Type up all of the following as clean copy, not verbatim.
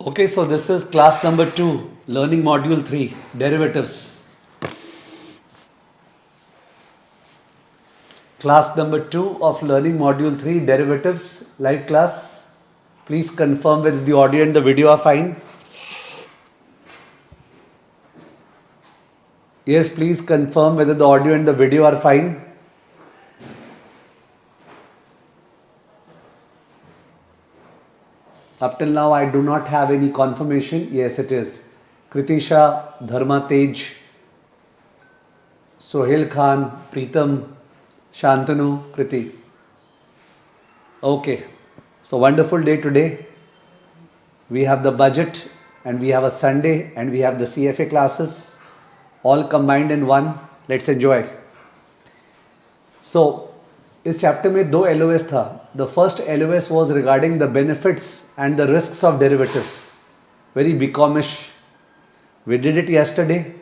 Okay, so this is class number 2, learning module 3, derivatives. Class number 2 of learning module 3, derivatives, live class. Please confirm whether the audio and the video are fine. Yes, please confirm whether the audio and the video are fine. Up till now, I do not have any confirmation. Yes, it is. Kritisha, Dharma Tej, Sohail Khan, Preetam, Shantanu, Kriti. Okay, so wonderful day today. We have the budget and we have a Sunday and we have the CFA classes all combined in one. Let's enjoy. So, इस chapter में दो LOS था. The first LOS was regarding the benefits and the risks of derivatives. Very BComish. We did it yesterday.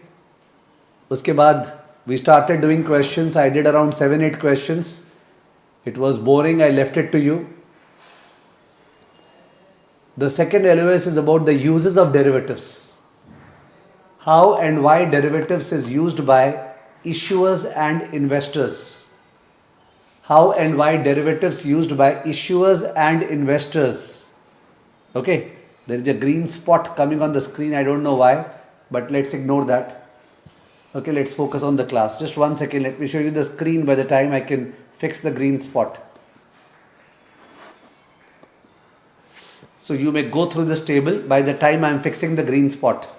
उसके बाद we started doing questions. I did around 7-8 questions. It was boring. I left it to you. The second LOS is about the uses of derivatives. How and why derivatives is used by issuers and investors. How and why derivatives used by issuers and investors. Okay, there is a green spot coming on the screen. I don't know why, but let's ignore that. Okay, let's focus on the class. Just 1 second. Let me show you the screen by the time I can fix the green spot. So you may go through this table by the time I am fixing the green spot.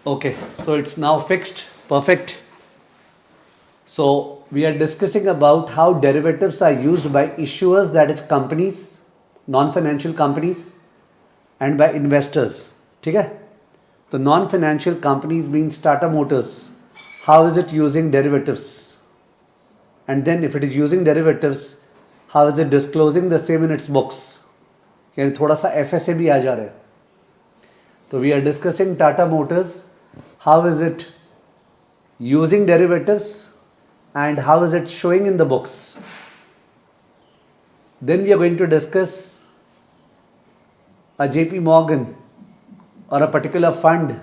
Okay, so it's now fixed. Perfect. So we are discussing about how derivatives are used by issuers, that is companies, non-financial companies, and by investors. ठीक है? So non-financial companies means Tata Motors. How is it using derivatives? And then if it is using derivatives, how is it disclosing the same in its books? यानी थोड़ा सा FSA भी आ जा रहा है. So we are discussing Tata Motors. How is it using derivatives and how is it showing in the books? Then we are going to discuss a JP Morgan or a particular fund.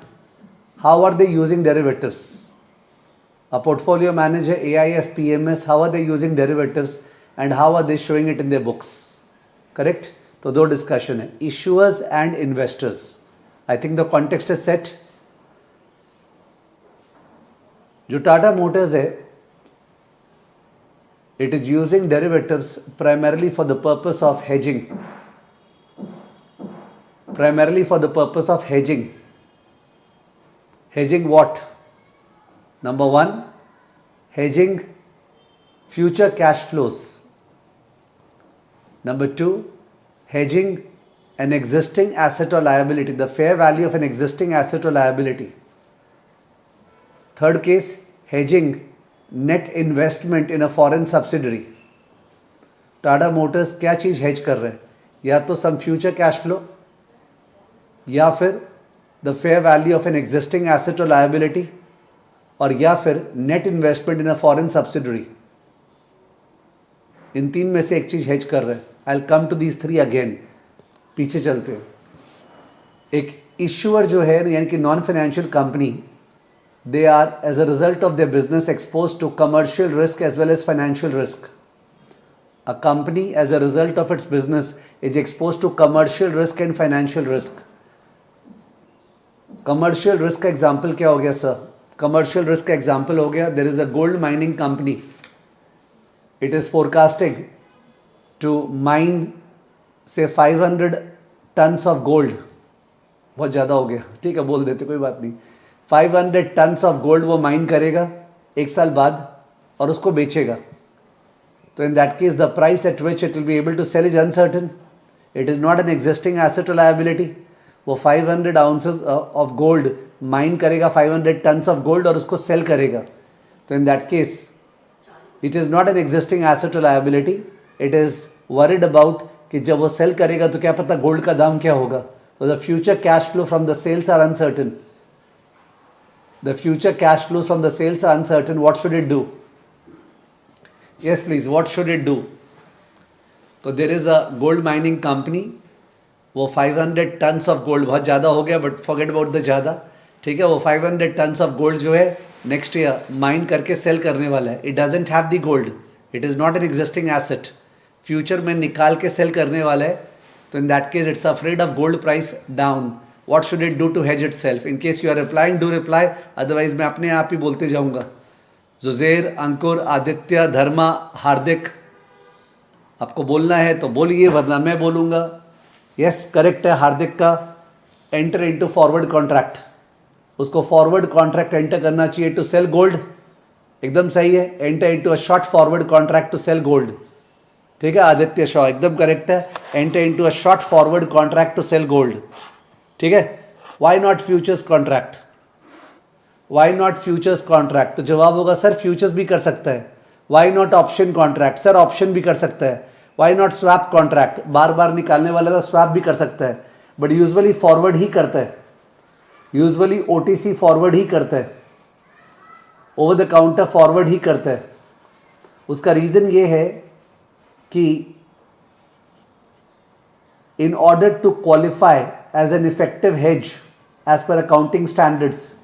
How are they using derivatives? A portfolio manager, AIF, PMS, how are they using derivatives and how are they showing it in their books? Correct? So, दो discussion है. Issuers and investors. I think the context is set. जो Tata Motors है, it is using derivatives primarily for the purpose of hedging. Primarily for the purpose of hedging. Hedging what? Number 1, hedging future cash flows. Number 2, hedging an existing asset or liability, the fair value of an existing asset or liability. Third case, hedging net investment in a foreign subsidiary. Tata Motors क्या चीज़ hedge कर रहे हैं? या तो some future cash flow या फिर the fair value of an existing asset or liability और या फिर net investment in a foreign subsidiary. इन तीन में से एक चीज़ hedge कर रहे हैं. I'll come to these three again. पीछे चलते हैं. एक issuer जो है यानी कि non financial company, they are as a result of their business exposed to commercial risk as well as financial risk. A company as a result of its business is exposed to commercial risk and financial risk. Commercial risk का example क्या हो गया sir? Commercial risk का example हो गया, there is a gold mining company. It is forecasting to mine say 500 tons of gold. बहुत ज़्यादा हो गया, ठीक है बोल देते कोई बात नहीं. 500 टन्स ऑफ गोल्ड वो माइन करेगा 1 साल बाद और उसको बेचेगा. तो in that case the price at which it will be able to sell is uncertain. It is not an existing asset or liability. वो 500 ounces of gold माइन करेगा, 500 tons of gold और उसको सेल करेगा. तो in that case it is not an existing asset or liability. It is worried about कि जब वो cell करेगा तो क्या पता गोल्ड का दाम क्या होगा. So the future cash flow from the sales are uncertain. The future cash flows from the sales are uncertain. What should it do? Yes, please. What should it do? तो there is a gold mining company. वो 500 tons of gold बहुत ज़्यादा हो गया, but forget about the ज़्यादा. ठीक है, वो 500 tons of gold जो है next year माइन करके सेल करने वाला है. It doesn't have the gold. It is not an existing asset. Future में निकाल के सेल करने वाला है. तो in that case it's afraid of gold price down. What should it do to hedge itself? In case you are replying, do reply. Otherwise मैं अपने आप ही बोलते जाऊँगा. जुज़ेर, अंकुर, आदित्य, धर्मा, हार्दिक, आपको बोलना है तो बोलिए वरना मैं बोलूँगा. यस, करेक्ट है हार्दिक का. Enter into forward contract. उसको फॉरवर्ड कॉन्ट्रैक्ट एंटर करना चाहिए टू सेल गोल्ड. एकदम सही है. Enter into a short forward contract to sell gold. ठीक है आदित्य शॉ, एकदम करेक्ट है. Enter into a short forward contract to sell gold. ठीक है. Why not futures contract? Why not futures contract? तो जवाब होगा सर फ्यूचर्स भी कर सकता है. Why not option contract? Sir option भी कर सकता है. Why not swap contract? बार बार निकालने वाला था, स्वैप भी कर सकता है, बट यूजुअली फॉरवर्ड ही करता है. यूजुअली ओटीसी फॉरवर्ड ही करता है, ओवर द काउंटर फॉरवर्ड ही करता है. उसका रीजन ये है कि in order to qualify as an effective hedge as per accounting standards,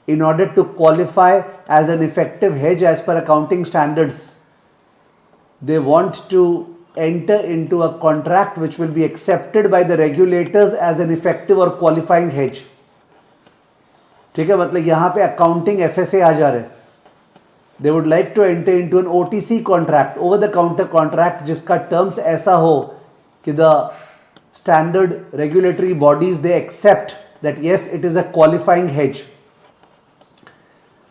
in order to qualify as an effective hedge as per accounting standards, they want to enter into a contract which will be accepted by the regulators as an effective or qualifying hedge. ठीक है, मतलब यहाँ पे accounting FSA आ जा रहे हैं. They would like to enter into an OTC contract, over the counter contract, जिसका terms ऐसा हो कि the standard regulatory bodies they accept that yes it is a qualifying hedge.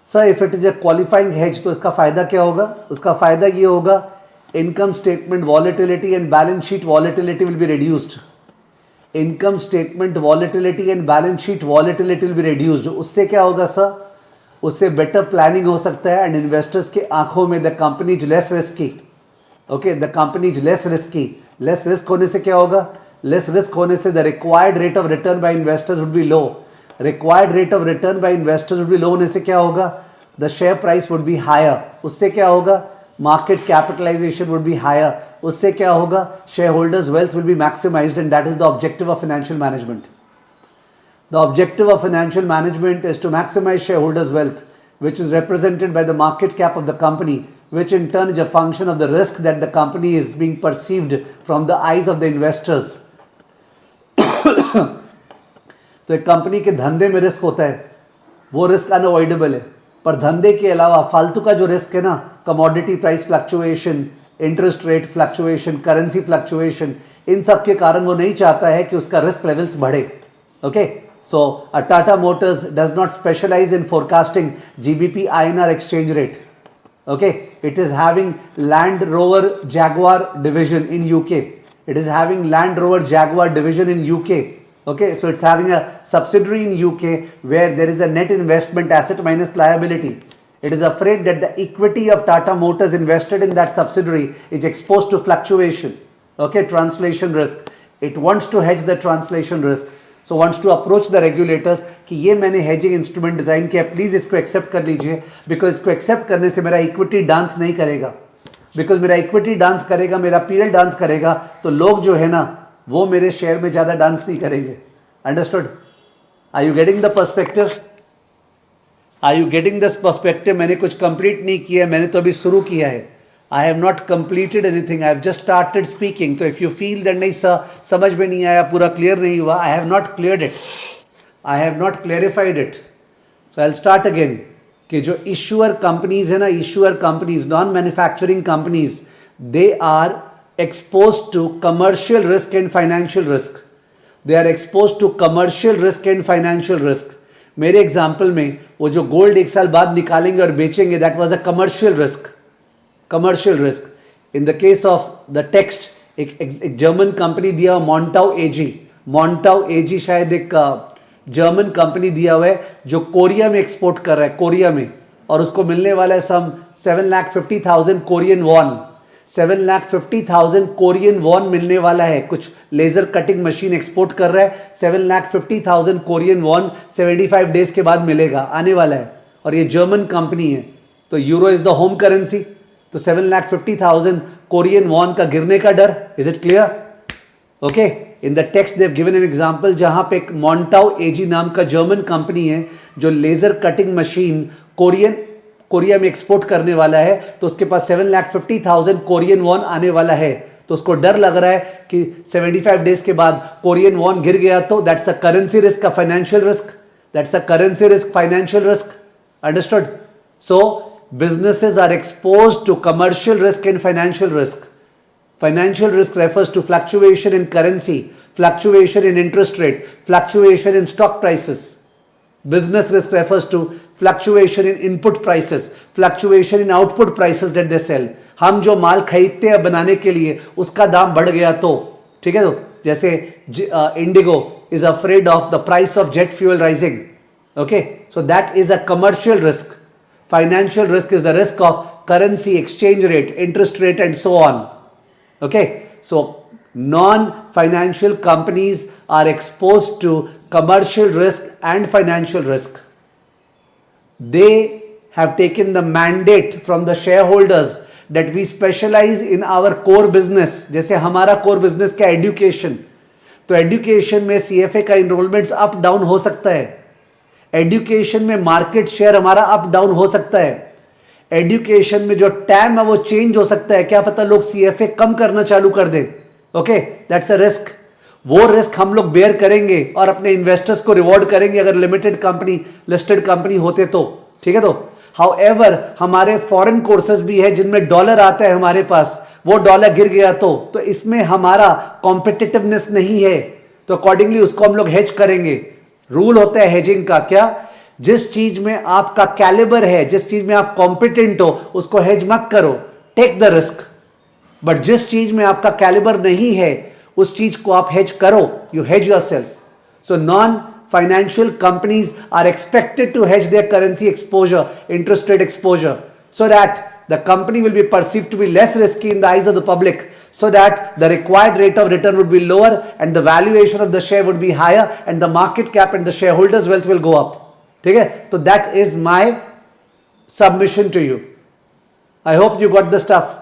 Sir, if it is a qualifying hedge तो इसका फायदा क्या होगा? उसका फायदा ये होगा income statement volatility and balance sheet volatility will be reduced. Income statement volatility and balance sheet volatility will be reduced. उससे क्या होगा सर? उससे बेटर प्लानिंग हो सकता है एंड इन्वेस्टर्स के आंखों में the company is less risky. Okay, the company is less risky. Less risk होने से क्या होगा? लेस रिस्क होने से the required rate of return by investors would be low. Required rate of return by investors would be low होने से क्या होगा? The share price would be higher. उससे क्या होगा? Market capitalisation would be higher. उससे क्या होगा? Share holders wealth will B maximised and that is the objective of financial management. The objective of financial management is to maximize shareholders' wealth, which is represented by the market cap of the company, which in turn is a function of the risk that the company is being perceived from the eyes of the investors. तो एक company के धंधे में risk होता है, वो risk unavoidable है. पर धंधे के अलावा फालतू का जो रिस्क है ना, commodity price fluctuation, interest rate fluctuation, currency fluctuation, इन सब के कारण वो नहीं चाहता है कि उसका रिस्क लेवल्स बढ़े. Okay, so a Tata Motors does not specialize in forecasting GBP INR exchange rate. Okay, it is having Land Rover Jaguar division in UK. It is having Land Rover Jaguar division in UK. Okay, so it's having a subsidiary in UK where there is a net investment asset minus liability. It is afraid that the equity of Tata Motors invested in that subsidiary is exposed to fluctuation. Okay, translation risk. It wants to hedge the translation risk. So wants to approach the regulators कि ये मैंने hedging instrument design किया, please इसको accept कर लीजिए. Because इसको accept करने से मेरा इक्विटी डांस नहीं करेगा. बिकॉज मेरा इक्विटी डांस करेगा, मेरा पीरियड डांस करेगा, तो लोग जो है ना वो मेरे शेयर में ज़्यादा डांस नहीं करेंगे. Understood? Are you getting the perspective? Are you getting this perspective? मैंने कुछ कंप्लीट नहीं किया, मैंने तो अभी शुरू किया है. I have not completed anything. I have just started speaking. So if you feel that नहीं समझ में नहीं आया, पूरा क्लियर नहीं हुआ, I have not cleared it. I have not clarified it. So I'll start again. कि जो issuer companies है ना, issuer companies, non-manufacturing companies, they are exposed to commercial risk and financial risk. They are exposed to commercial risk and financial risk. मेरे example में वो जो gold एक साल बाद निकालेंगे और बेचेंगे, that was a commercial risk. Commercial risk. In the case of the text एक जर्मन कंपनी दिया मॉन्टाउ एजी शायद एक जर्मन कंपनी दिया हुआ है जो कोरिया में एक्सपोर्ट कर रहा है, कोरिया में, और उसको मिलने वाला है सम 7,50,000 कोरियन वॉन, 7,50,000 कोरियन वॉन मिलने वाला है। कुछ लेजर कटिंग मशीन एक्सपोर्ट कर रहा है, 7,50,000 कोरियन वॉन 75 डेज के बाद मिलेगा, आने वाला है, और ये जर्मन कंपनी है। तो euro is the home currency, तो 7,50,000 कोरियन वॉन का गिरने का डर। Is it clear? Okay, in the text they have given an example जहां पे एक मॉन्टाउ एजी नाम का जर्मन कंपनी है जो लेजर कटिंग मशीन कोरिया में एक्सपोर्ट करने वाला है, तो उसके पास 7,50,000 कोरियन वॉन आने वाला है। तो उसको डर लग रहा है कि 75 डेज के बाद कोरियन वॉन गिर गया तो that's a currency risk, a financial risk, that's a currency risk, financial risk. Understood? So businesses are exposed to commercial risk and financial risk. Financial risk refers to fluctuation in currency, fluctuation in interest rate, fluctuation in stock prices. Business risk refers to fluctuation in input prices, fluctuation in output prices that they sell. हम जो माल खरीदते हैं बनाने के लिए उसका दाम बढ़ गया तो, ठीक है, तो जैसे Indigo is afraid of the price of jet fuel rising. Okay, so that is a commercial risk. Financial risk is the risk of currency, exchange rate, interest rate, and so on. Okay, so non-financial companies are exposed to commercial risk and financial risk. They have taken the mandate from the shareholders that we specialize in our core business. जैसे हमारा core business क्या education, तो education में CFA का enrollments up down हो सकता है, education में मार्केट शेयर हमारा अप डाउन हो सकता है, एजुकेशन में जो टैम है वो चेंज हो सकता है, क्या पता लोग सीएफए कम करना चालू कर दे। Okay, that's a risk. वो रिस्क हम लोग बेयर करेंगे और अपने इन्वेस्टर्स को रिवॉर्ड करेंगे अगर लिमिटेड कंपनी, लिस्टेड कंपनी होते तो, ठीक है। तो हाउएवर हमारे फॉरेन कोर्सेज भी है जिनमें डॉलर आता है हमारे पास, वो डॉलर गिर गया तो इसमें हमारा कॉम्पिटिटिवनेस नहीं है, तो अकॉर्डिंगली उसको हम लोग हेज करेंगे। रूल होता है हेजिंग का, क्या? जिस चीज में आपका कैलिबर है, जिस चीज में आप कॉम्पिटेंट हो, उसको हेज मत करो, टेक द रिस्क। बट जिस चीज में आपका कैलिबर नहीं है उस चीज को आप हेज करो, you hedge yourself. So non financial companies are expected to hedge their currency exposure, interest rate exposure, so that the company will be perceived to be less risky in the eyes of the public, so that the required rate of return would be lower and the valuation of the share would be higher and the market cap and the shareholders wealth will go up. ठीक है, तो that is my submission to you. I hope you got the stuff.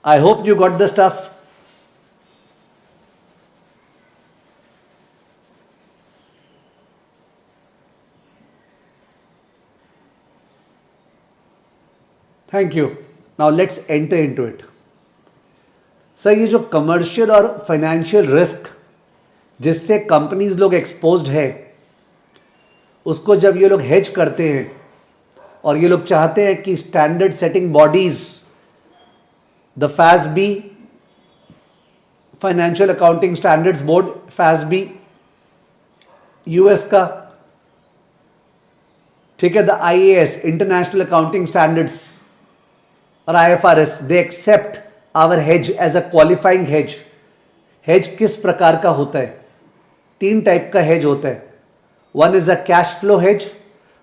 I hope you got the stuff. Thank you. Now let's enter into it. Sir, ये जो commercial और financial risk जिससे companies लोग exposed है, उसको जब ये लोग हेज करते हैं और ये लोग चाहते हैं कि standard setting bodies, the FASB, financial accounting standards board, FASB US का, ठीक है, the IAS, international accounting standards, और IFRS, they accept our hedge as a qualifying hedge. hedge किस प्रकार का होता है? 3 टाइप का hedge होता है। One is a cash flow hedge,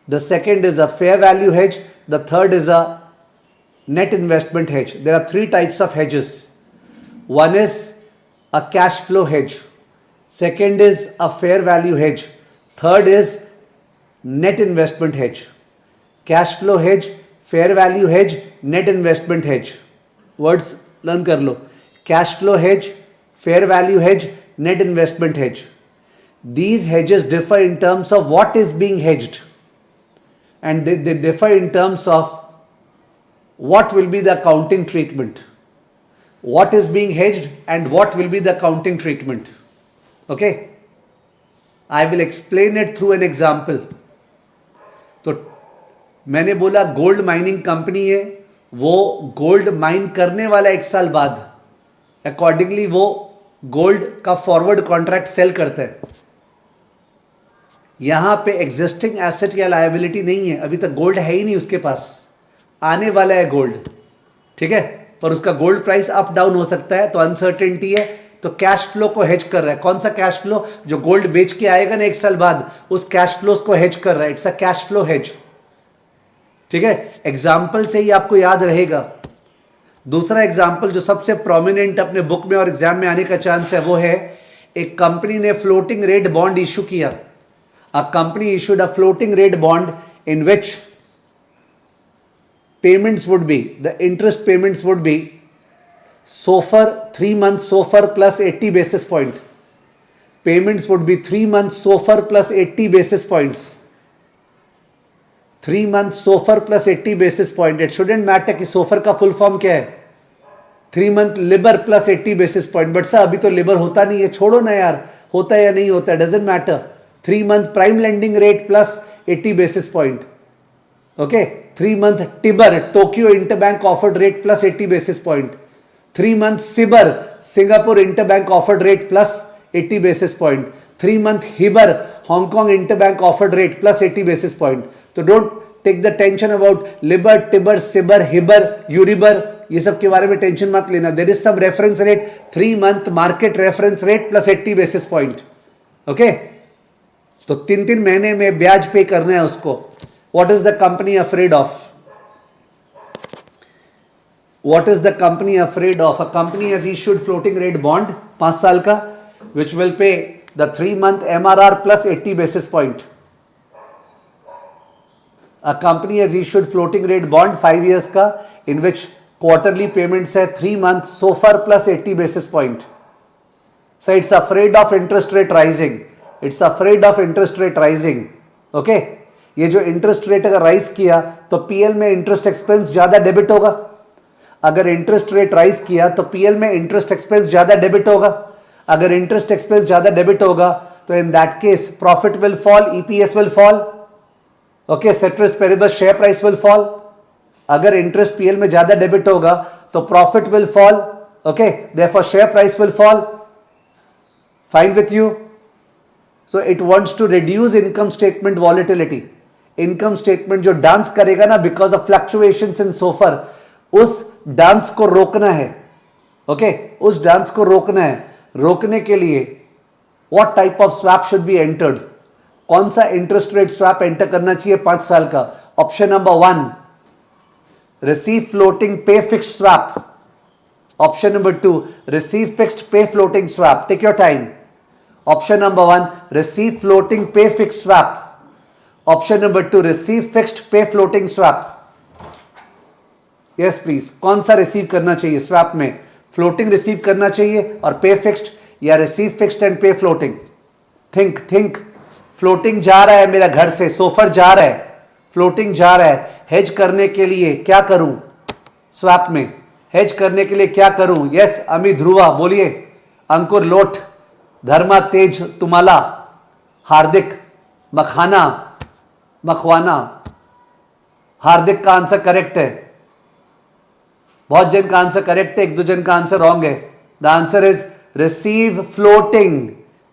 the second is a fair value hedge, the third is a net investment hedge. There are 3 types of hedges. One is a cash flow hedge, second is a fair value hedge, third is net investment hedge. Cash flow hedge, fair value hedge, net investment hedge, words learn कर लो। Cash flow hedge, fair value hedge, net investment hedge. These hedges differ in terms of what is being hedged, and they differ in terms of what will be the accounting treatment, what is being hedged and what will be the accounting treatment. Okay, I will explain it through an example. तो मैंने बोला gold mining company है, वो gold mine करने वाला 1 साल बाद, accordingly वो गोल्ड का फॉरवर्ड कॉन्ट्रैक्ट सेल करता है। यहां पे एग्जिस्टिंग एसेट या लायबिलिटी नहीं है, अभी तक गोल्ड है ही नहीं उसके पास, आने वाला है गोल्ड, ठीक है, पर उसका गोल्ड प्राइस अप डाउन हो सकता है, तो अनसर्टेनिटी है, तो कैश फ्लो को हेज कर रहा है। कौन सा कैश फ्लो? जो गोल्ड बेच के आएगा ना 1 साल बाद, उस कैश फ्लो को हेज कर रहा है, it's a cash flow hedge, ठीक है। एग्जाम्पल से ही आपको याद रहेगा। दूसरा एग्जाम्पल जो सबसे प्रोमिनेंट अपने बुक में और एग्जाम में आने का चांस है वो है, एक कंपनी ने फ्लोटिंग रेट बॉन्ड इशू किया। A company issued a floating rate bond in which payments would be, the interest payments would be SOFR 3 months SOFR plus 80 basis point. Payments would be 3 months SOFR plus 80 basis points. 3 months SOFR plus 80 basis point. It shouldn't matter कि SOFR का full form क्या है, 3 month LIBOR plus 80 basis point. But sir अभी तो LIBOR होता नहीं है, छोड़ो ना यार, होता है या नहीं होता है, doesn't matter. 3 month prime lending rate plus 80 basis point. Okay, 3 month TIBOR, Tokyo Interbank offered rate plus 80 basis point. 3 month SIBOR, Singapore Interbank offered rate plus 80 basis point. 3 month HIBOR, Hong Kong Interbank offered rate plus 80 basis point. So don't take the tension about LIBOR, TIBOR, SIBOR, HIBOR, EURIBOR, ये सब के बारे में tension मत लेना. There is some reference rate, 3 month market reference rate plus 80 basis point. Okay, तो 3-3 महीने में ब्याज पे करना है उसको. What is the company afraid of? What is the company afraid of? A company has issued floating rate bond 5 साल का, which will pay the 3 month MRR plus 80 basis point. A company has issued floating rate bond 5 years का, in which quarterly payments है 3 months SOFR plus 80 basis point. So it's afraid of interest rate rising. It's afraid of interest rate rising. Okay? ये जो interest rate अगर rise किया तो PL में interest expense ज्यादा debit होगा. अगर इंटरेस्ट रेट राइज किया तो पीएल में इंटरेस्ट एक्सपेंस ज्यादा डेबिट होगा. अगर इंटरेस्ट एक्सपेंस ज्यादा डेबिट होगा तो in that case profit will fall, EPS will fall. Okay, ceteris paribus share price will fall. अगर इंटरेस्ट पीएल में ज्यादा डेबिट होगा तो profit will fall. Okay, therefore share price will fall. Fine with you? So it wants to reduce income statement volatility. Income statement जो dance करेगा ना because of fluctuations in SOFR, उस dance को रोकना है. ओके, उस डांस को रोकना है. रोकने के लिए what type of swap should be entered? कौन सा इंटरेस्ट रेट स्वैप एंटर करना चाहिए 5 साल का? Option number 1 receive floating pay fixed swap. Option number 2 receive fixed pay floating swap. Take your time. Option number 1 receive floating pay fixed swap. Option number 2 receive fixed pay floating swap. Yes please, कौन सा receive करना चाहिए swap में? Floating receive करना चाहिए और पे fixed, या रिसीव फिक्स्ड एंड पे फ्लोटिंग? Think think. फ्लोटिंग जा रहा है मेरा घर से, सोफर जा रहा है, फ्लोटिंग जा रहा है. हेज करने के लिए क्या करूं? स्वैप में हेज करने के लिए क्या करूं? यस अमित ध्रुवा बोलिए. अंकुर लोट, धर्मा तेज तुमाला, हार्दिक मखाना मखवाना. हार्दिक का आंसर करेक्ट है. बहुत जन का आंसर करेक्ट है, 1-2 जन का आंसर रॉन्ग है. The answer is receive floating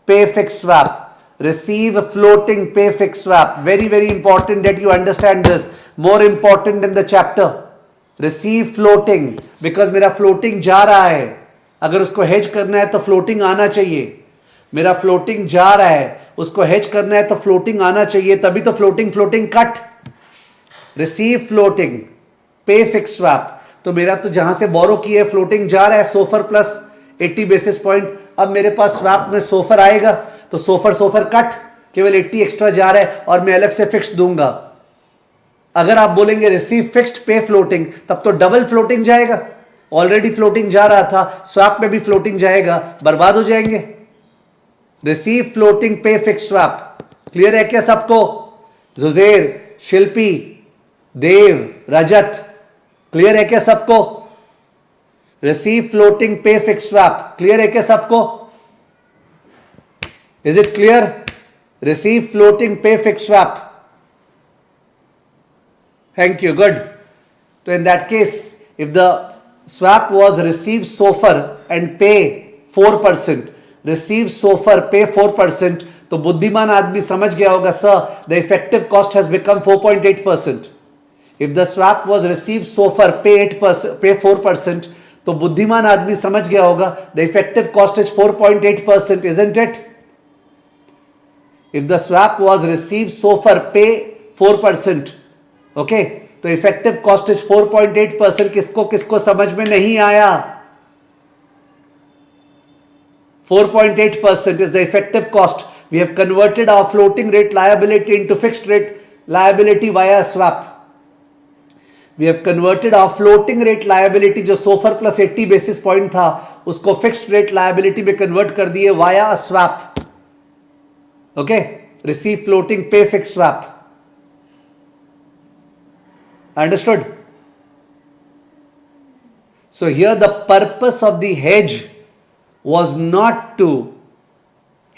pay fixed swap. Receive floating pay fixed swap. Very very important that you understand this. More important in the chapter. Receive floating, because मेरा floating जा रहा है. अगर उसको hedge करना है तो फ्लोटिंग आना चाहिए. मेरा फ्लोटिंग जा रहा है, उसको हेज करना है तो फ्लोटिंग आना चाहिए, तभी तो floating floating cut. Receive floating pay fixed swap. तो मेरा तो जहां से बोरो किए फ्लोटिंग जा रहा है सोफर प्लस 80 बेसिस पॉइंट. अब मेरे पास स्वैप में सोफर आएगा तो सोफर सोफर कट, केवल 80 एक्स्ट्रा जा रहा है और मैं अलग से फिक्स्ड दूंगा. अगर आप बोलेंगे रिसीव फिक्स्ड पे फ्लोटिंग, तब तो डबल फ्लोटिंग जाएगा. ऑलरेडी फ्लोटिंग जा रहा था, स्वैप में भी फ्लोटिंग जाएगा, बर्बाद हो जाएंगे. Receive floating pay fixed swap. Clear है क्या सबको? जुजेर, शिल्पी, देव, रजत, क्लियर है क्या सबको? Receive floating pay fixed swap. Clear है क्या सबको? Is it clear? Receive floating pay fixed swap. Thank you. Good. So in that case, if the swap was receive SOFR and pay 4%, receive SOFR, pay 4%, तो बुद्धिमान आदमी समझ गया होगा sir the effective cost has become 4.8%. If the swap was receive so far पे 4%, तो बुद्धिमान आदमी समझ गया होगा the effective cost is 4.8%, isn't it? If the swap was receive so far पे 4%, ओके, तो इफेक्टिव कॉस्ट इज 4.8%. किसको किसको समझ में नहीं आया? 4.8% is the effective cost. We have converted our floating rate liability into fixed rate liability via swap. We have converted our floating rate liability जो SOFR plus 80 basis point था उसको fixed rate liability में convert कर दिए via a swap. Okay, receive floating, pay fixed swap. Understood? So here the purpose of the hedge was not to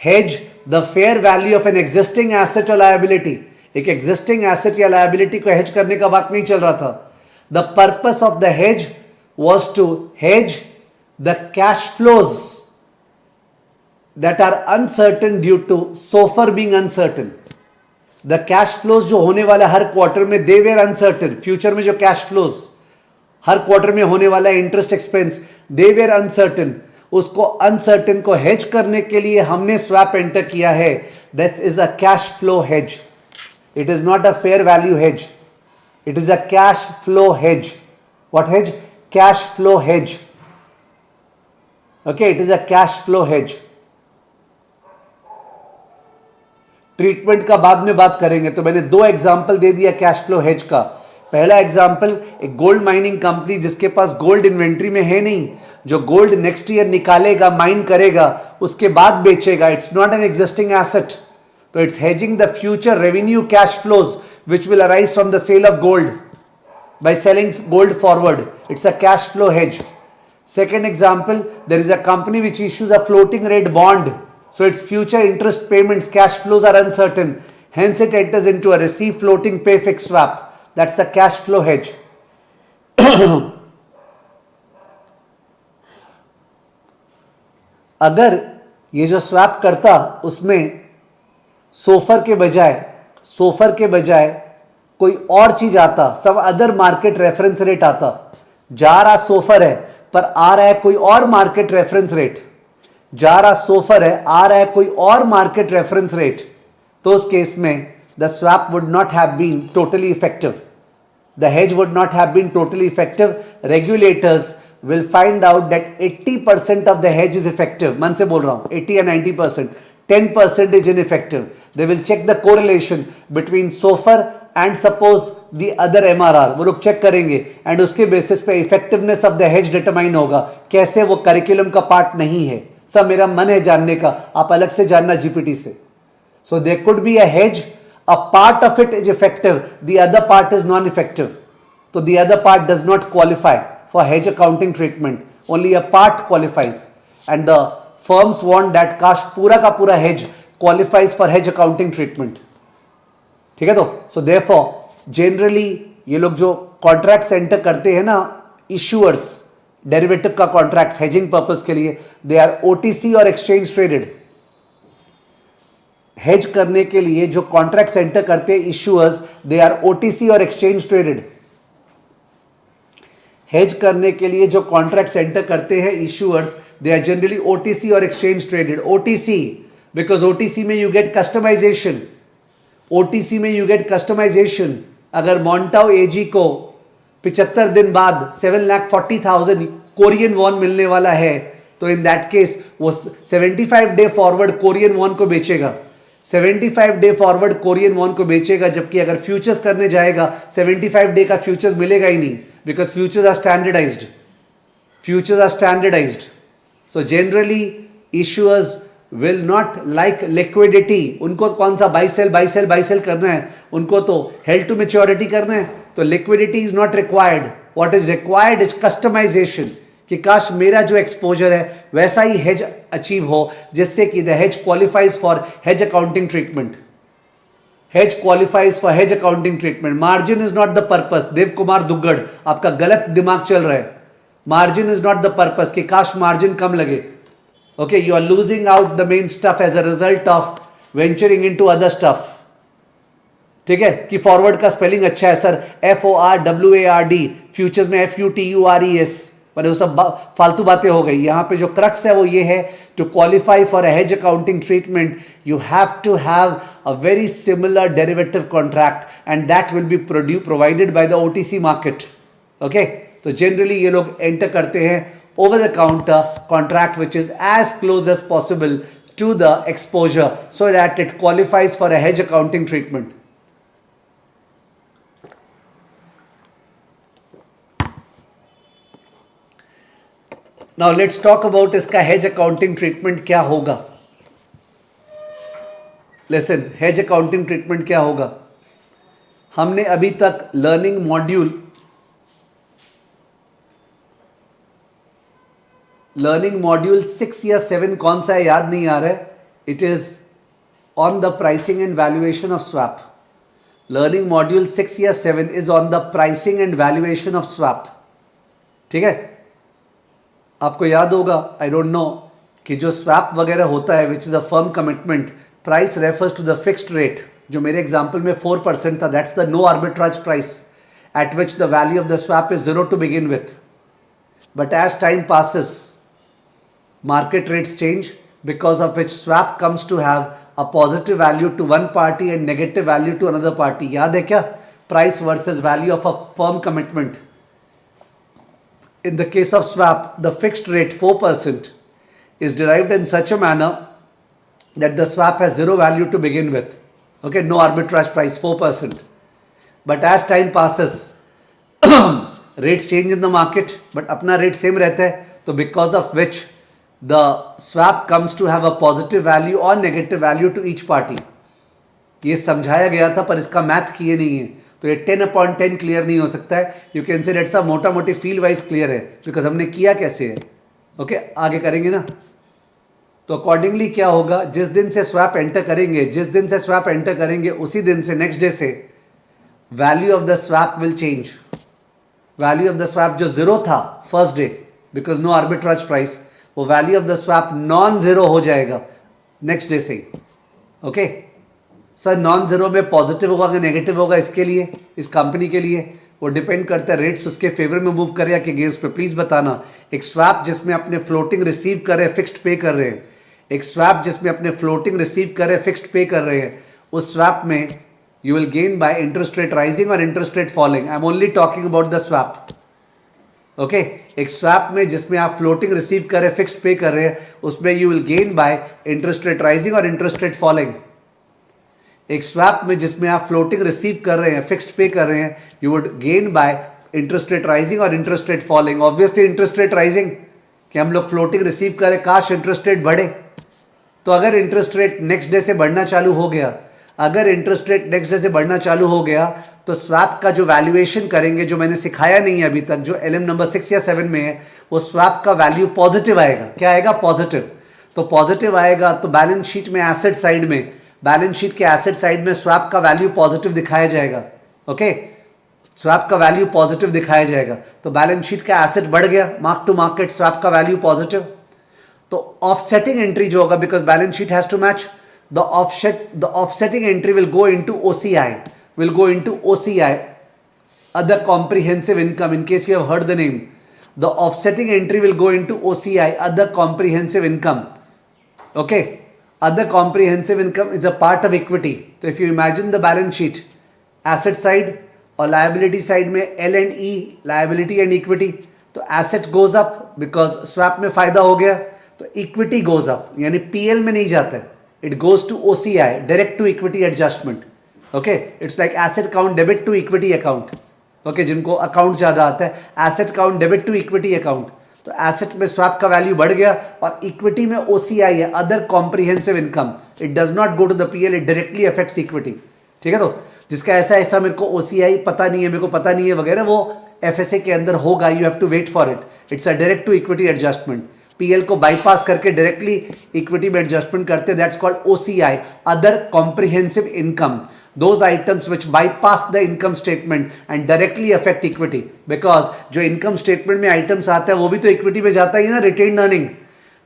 hedge the fair value of an existing asset or liability. एक existing asset या liability को hedge करने का बात नहीं चल रहा था. The purpose of the hedge was to hedge the cash flows that are uncertain due to SOFR being uncertain. The cash flows जो होने वाला हर क्वार्टर में they were uncertain. फ्यूचर में जो cash flows हर क्वार्टर में होने वाला interest expense they were uncertain. उसको अनसर्टेन को हेज करने के लिए हमने स्वैप एंटर किया है. That is a cash flow hedge. It is not a fair value hedge. It is a cash flow hedge. What hedge? Cash flow hedge. Okay, it is a cash flow hedge. Treatment का बाद में बात करेंगे. तो मैंने दो example दे दिया cash flow hedge का. पहला एग्जांपल, एक गोल्ड माइनिंग कंपनी जिसके पास गोल्ड इन्वेंट्री में है नहीं, जो गोल्ड नेक्स्ट ईयर निकालेगा, माइन करेगा, उसके बाद बेचेगा. It's not an existing asset, तो it's hedging the future revenue cash flows which will arise from the sale of gold by selling gold forward. It's a cash flow hedge. Second example, there is a company which issues a floating rate bond, so its future interest payments cash flows are uncertain, hence it enters into a receive floating pay fixed swap. That's a cash flow hedge. अगर ये जो swap करता उसमें so far के बजाय कोई और चीज आता, सब अदर मार्केट रेफरेंस रेट आता, जा रहा सोफर है पर आ रहा है कोई और मार्केट रेफरेंस रेट, जा रहा सोफर है आ रहा है कोई और मार्केट रेफरेंस रेट, तो उस केस में the swap would not have been totally effective. The hedge would not have been totally effective. Regulators will find out that 80% of the hedge is effective. मन से बोल रहा हूं, 80 या 90%, 10% is ineffective. They will check the correlation between SOFR and suppose the other MRR. वो लोग check करेंगे and उसके बेसिस पे effectiveness of the hedge determine होगा. कैसे? वो करिकुलम का पार्ट नहीं है. सब मेरा मन है जानने का, आप अलग से जानना जीपीटी से. So there could be a hedge, a part of it is effective, the other part is non-effective. So the other part does not qualify for hedge accounting treatment. Only a part qualifies, and the firms want that काश पूरा का पूरा hedge qualifies for hedge accounting treatment. ठीक है? तो so therefore generally ये लोग जो कॉन्ट्रैक्ट एंटर करते हैं ना, इशूअर्स डेरिवेटिव का कॉन्ट्रैक्ट हेजिंग पर्पस के लिए, दे आर ओटीसी और एक्सचेंज ट्रेडेड. हेज करने के लिए जो कॉन्ट्रैक्ट एंटर करते हैं इशूअर्स, दे आर ओटीसी और एक्सचेंज ट्रेडेड. हेज करने के लिए जो कॉन्ट्रैक्ट एंटर करते हैं issuers, they are generally OTC और exchange traded. OTC because OTC में यू गेट कस्टमाइजेशन. ओटीसी में यू गेट कस्टमाइजेशन. अगर मॉन्टाउ एजी को 75 दिन बाद 7,40,000 कोरियन वॉन मिलने वाला है, तो इन दैट केस वो 75 डे फॉरवर्ड कोरियन वॉन को बेचेगा. 75 डे फॉरवर्ड कोरियन वॉन को बेचेगा, जबकि अगर फ्यूचर्स करने जाएगा 75 डे का फ्यूचर्स मिलेगा ही नहीं, because futures are standardised. Futures are standardised. So generally issuers will not like liquidity. उनको कौन सा बाई सेल करना है, उनको तो हेल्ड टू मैच्योरिटी करना है. तो liquidity is not required. What is required is customisation, कि काश मेरा जो एक्सपोजर है वैसा ही हेज अचीव हो, जिससे कि the hedge qualifies for hedge accounting treatment. Hedge qualifies for hedge accounting treatment. Margin is not the purpose. Dev Kumar Duggar, आपका गलत दिमाग चल रहा है. Margin is not the purpose कि काश मार्जिन कम लगे. Okay, you are losing out the main stuff as a result of venturing into other stuff, ठीक है, कि फॉरवर्ड का स्पेलिंग अच्छा है सर, FORWARD, फ्यूचर्स में FUTURES, पर वो सब फालतू बातें हो गई। यहां पे जो क्रक्स है वो ये है, to qualify for a hedge accounting treatment you have to have a very similar derivative contract and that will be provided by the OTC market. Okay, तो जनरली ये लोग एंटर करते हैं over the counter contract which is as close as possible to the exposure so that it qualifies for a hedge accounting treatment. Now let's talk about इसका hedge accounting treatment क्या होगा। Listen, hedge accounting treatment क्या होगा। हमने अभी तक learning module 6 या 7 कौन सा है याद नहीं आ रहा है, it is on the pricing and valuation of swap. Learning module 6 या 7 is on the pricing and valuation of swap. ठीक है, आपको याद होगा, आई डोंट नो, कि जो स्वैप वगैरह होता है which is a firm commitment, price refers to the fixed rate, जो मेरे एग्जांपल में 4% था, that's the no arbitrage price at which the value of the swap is 0 to begin with. But as time passes market rates change, because of which swap comes to have a positive value to one party and negative value to another party. याद है क्या, price versus value of a firm commitment. In the case of swap, the fixed rate 4% is derived in such a manner that the swap has zero value to begin with. Okay, no arbitrage price, 4%. But as time passes, rates change in the market, but अपना rate same रहता है, तो because of which the swap comes to have a positive value or negative value to each party. ये समझाया गया था पर इसका मैथ किए नहीं है, तो ये 10/10 क्लियर नहीं हो सकता है। यू कैन से डेट्स मोटा मोटी फील वाइज क्लियर है, बिकॉज हमने किया कैसे है। ओके, आगे करेंगे ना, तो अकॉर्डिंगली क्या होगा, जिस दिन से स्वैप एंटर करेंगे उसी दिन से नेक्स्ट डे से value of the swap will change. Value of the swap जो 0 था first day, because no arbitrage price, वो value of the swap non zero हो जाएगा नेक्स्ट डे से ही। ओके सर, नॉन जीरो में पॉजिटिव होगा कि नेगेटिव होगा, इसके लिए, इस कंपनी के लिए वो डिपेंड करता है रेट्स उसके फेवर में मूव करे या कि अगेंस्ट पे। प्लीज बताना, एक स्वैप जिसमें अपने फ्लोटिंग रिसीव कर रहे हैं फिक्स्ड पे कर रहे हैं, एक स्वैप जिसमें अपने फ्लोटिंग रिसीव कर रहे हैं फिक्स्ड पे कर रहे हैं, उस स्वैप में you will gain by interest rate rising और interest rate falling. I am only talking about the swap. Okay, एक स्वैप में जिसमें आप फ्लोटिंग रिसीव कर रहे हैं फिक्स्ड पे कर रहे हैं, उसमें you will gain by interest rate rising और इंटरेस्ट रेट फॉलिंग। एक स्वैप में जिसमें आप फ्लोटिंग रिसीव कर रहे हैं फिक्स्ड पे कर रहे हैं, you would gain by interest rate rising और interest rate falling. Obviously interest rate rising, कि हम लोग फ्लोटिंग रिसीव करें, काश इंटरेस्ट रेट बढ़े। तो अगर इंटरेस्ट रेट नेक्स्ट डे से बढ़ना चालू हो गया, तो स्वैप का जो वैल्यूएशन करेंगे, जो मैंने सिखाया नहीं है अभी तक, जो LM नंबर 6 या 7 में है, वो स्वैप का वैल्यू पॉजिटिव आएगा। क्या आएगा? पॉजिटिव। तो पॉजिटिव आएगा तो बैलेंस शीट में एसेट साइड में, बैलेंस शीट के एसेट साइड में स्वैप का वैल्यू पॉजिटिव दिखाया जाएगा। ओके, स्वैप का वैल्यू पॉजिटिव दिखाया जाएगा, तो बैलेंस शीट का एसेट बढ़ गया, मार्क टू मार्केट स्वैप का वैल्यू पॉजिटिव। तो ऑफसेटिंग एंट्री जो होगा, because balance sheet has to match, the offsetting entry will go into OCI, other comprehensive income, in case you have heard the name. The offsetting entry will go into OCI, other comprehensive income. Okay, other comprehensive income is a part of equity. So if you imagine the balance sheet, asset side और liability side में L&E, liability and equity, तो asset goes up because swap में फायदा हो गया, तो equity goes up, यानी PL में नहीं जाता है, it goes to OCI, direct to equity adjustment. Okay, it's like asset count debit to equity account. Okay, जिनको अकाउंट ज्यादा आता है, asset count debit to equity account, तो एसेट में स्वैप का वैल्यू बढ़ गया और इक्विटी में OCI है, other comprehensive income, it does not go to the PL, it directly affects equity. ठीक है, तो जिसका ऐसा मेरे को OCI पता नहीं है, मेरे को पता नहीं है वगैरह, वो FSA के अंदर होगा, you have to wait for it, it's a direct to equity adjustment. PL को बाईपास करके डायरेक्टली इक्विटी में एडजस्टमेंट करते, that's called OCI, other comprehensive income, those items which bypass the income statement and directly affect equity, because जो income statement में items आता है वो भी तो equity में जाता ही ना, retained earning,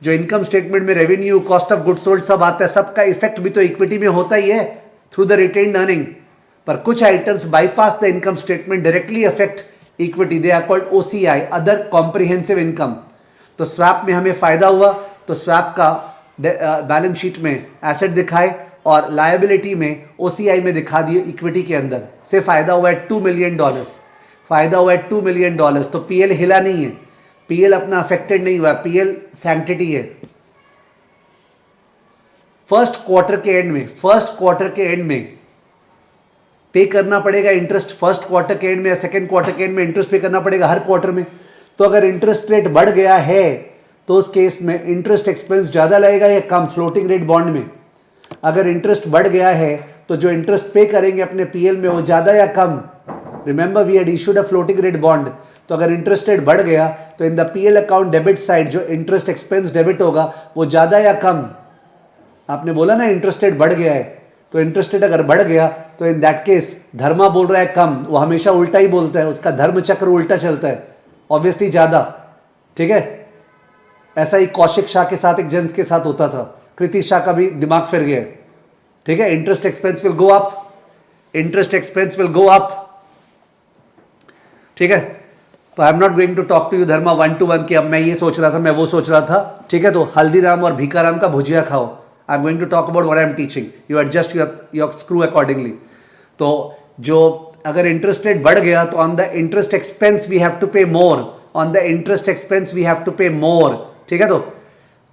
जो इनकम स्टेटमेंट में revenue, cost of goods sold सब आता है, सबका इफेक्ट भी तो इक्विटी में होता ही है थ्रू द रिटेन्ड अर्निंग। पर कुछ items bypass the income statement, directly affect equity, they are called OCI, other comprehensive income. तो स्वैप में हमें फायदा हुआ तो स्वैप का बैलेंस शीट में एसेट दिखाए और लायबिलिटी में ओसीआई में दिखा दिए इक्विटी के अंदर से फायदा हुआ है $2 मिलियन, फायदा हुआ है $2 मिलियन। तो पीएल हिला नहीं है, पीएल अपना अफेक्टेड नहीं हुआ, पीएल सैंक्टिटी है। फर्स्ट क्वार्टर के एंड में पे करना पड़ेगा इंटरेस्ट, फर्स्ट क्वार्टर के एंड में या सेकंड क्वार्टर के एंड में इंटरेस्ट पे करना पड़ेगा हर क्वार्टर में। तो अगर इंटरेस्ट रेट बढ़ गया है तो उस केस में इंटरेस्ट एक्सपेंस ज्यादा लगेगा या कम, फ्लोटिंग रेट बॉन्ड में अगर इंटरेस्ट बढ़ गया है तो जो इंटरेस्ट पे करेंगे अपने पीएल में वो ज्यादा या कम। Remember we had issued a floating rate bond, तो अगर इंटरेस्ट रेट बढ़ गया तो in the PL account debit side जो इंटरेस्ट एक्सपेंस डेबिट होगा वो ज्यादा या कम। आपने बोला ना इंटरेस्ट रेट बढ़ गया है, तो इंटरेस्ट रेट अगर बढ़ गया तो इन दैट केस धर्मा बोल रहा है कम, वो हमेशा उल्टा ही बोलता है, उसका धर्म चक्र उल्टा चलता है, ऑब्वियसली ज्यादा। ठीक है, ऐसा ही कौशिक शाह के साथ एक जन के साथ होता था, कृति शाह का भी दिमाग फिर गया। ठीक है, interest expense will go up, interest expense will go up. ठीक है, तो I am not going to talk to you धर्मा 1 to 1 कि अब मैं ये सोच रहा था, मैं वो सोच रहा था। ठीक है, तो हल्दीराम और भीकाराम का भुजिया खाओ। I am going to talk about what I am teaching, you adjust your screw accordingly. तो जो अगर इंटरेस्ट रेट बढ़ गया तो on the interest expense we have to pay more, on the interest expense we have to pay more. ठीक है, तो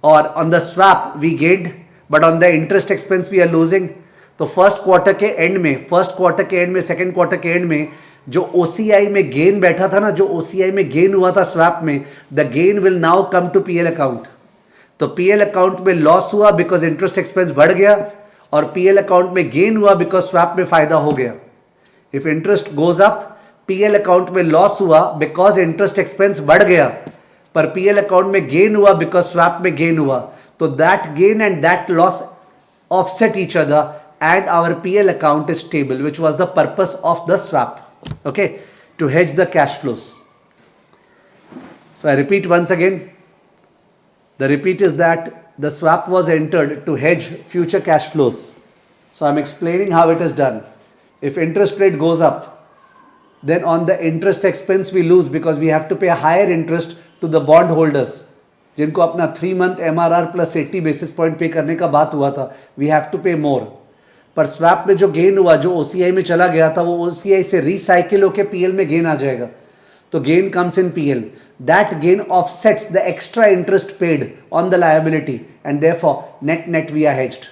और on the swap we gained but on the interest expense we are losing. तो first quarter के end में second quarter के end में जो ओसीआई में गेन बैठा था ना, जो ओसीआई में गेन हुआ था स्वैप में, the gain will now come to PL account. तो पीएल अकाउंट में लॉस हुआ बिकॉज इंटरेस्ट एक्सपेंस बढ़ गया, और पीएल अकाउंट में गेन हुआ बिकॉज स्वैप में फायदा हो गया। If interest goes up, PL account में लॉस हुआ बिकॉज इंटरेस्ट एक्सपेंस बढ़ गया, पर पीएल अकाउंट में गेन हुआ बिकॉज स्वैप में गेन हुआ। तो that gain and that loss offset each other and our PL account is stable, which was the purpose of the swap, okay, to hedge the cash flows. So I repeat once again, the repeat is that the swap was entered to hedge future cash flows. So I'm explaining how it is done. If interest rate goes up, then on the interest expense we lose because we have to pay a higher interest to the bond holders, जिनको अपना 3 month MRR plus 80 basis point पे करने का बात हुआ था, we have to pay more. पर swap में जो गेन हुआ, जो ओसीआई में चला गया था, वो ओसीआई से रिसाइकिल होकर पीएल में गेन आ जाएगा। तो gain comes in PL, that gain offsets the extra interest paid on the liability and therefore net net we are hedged.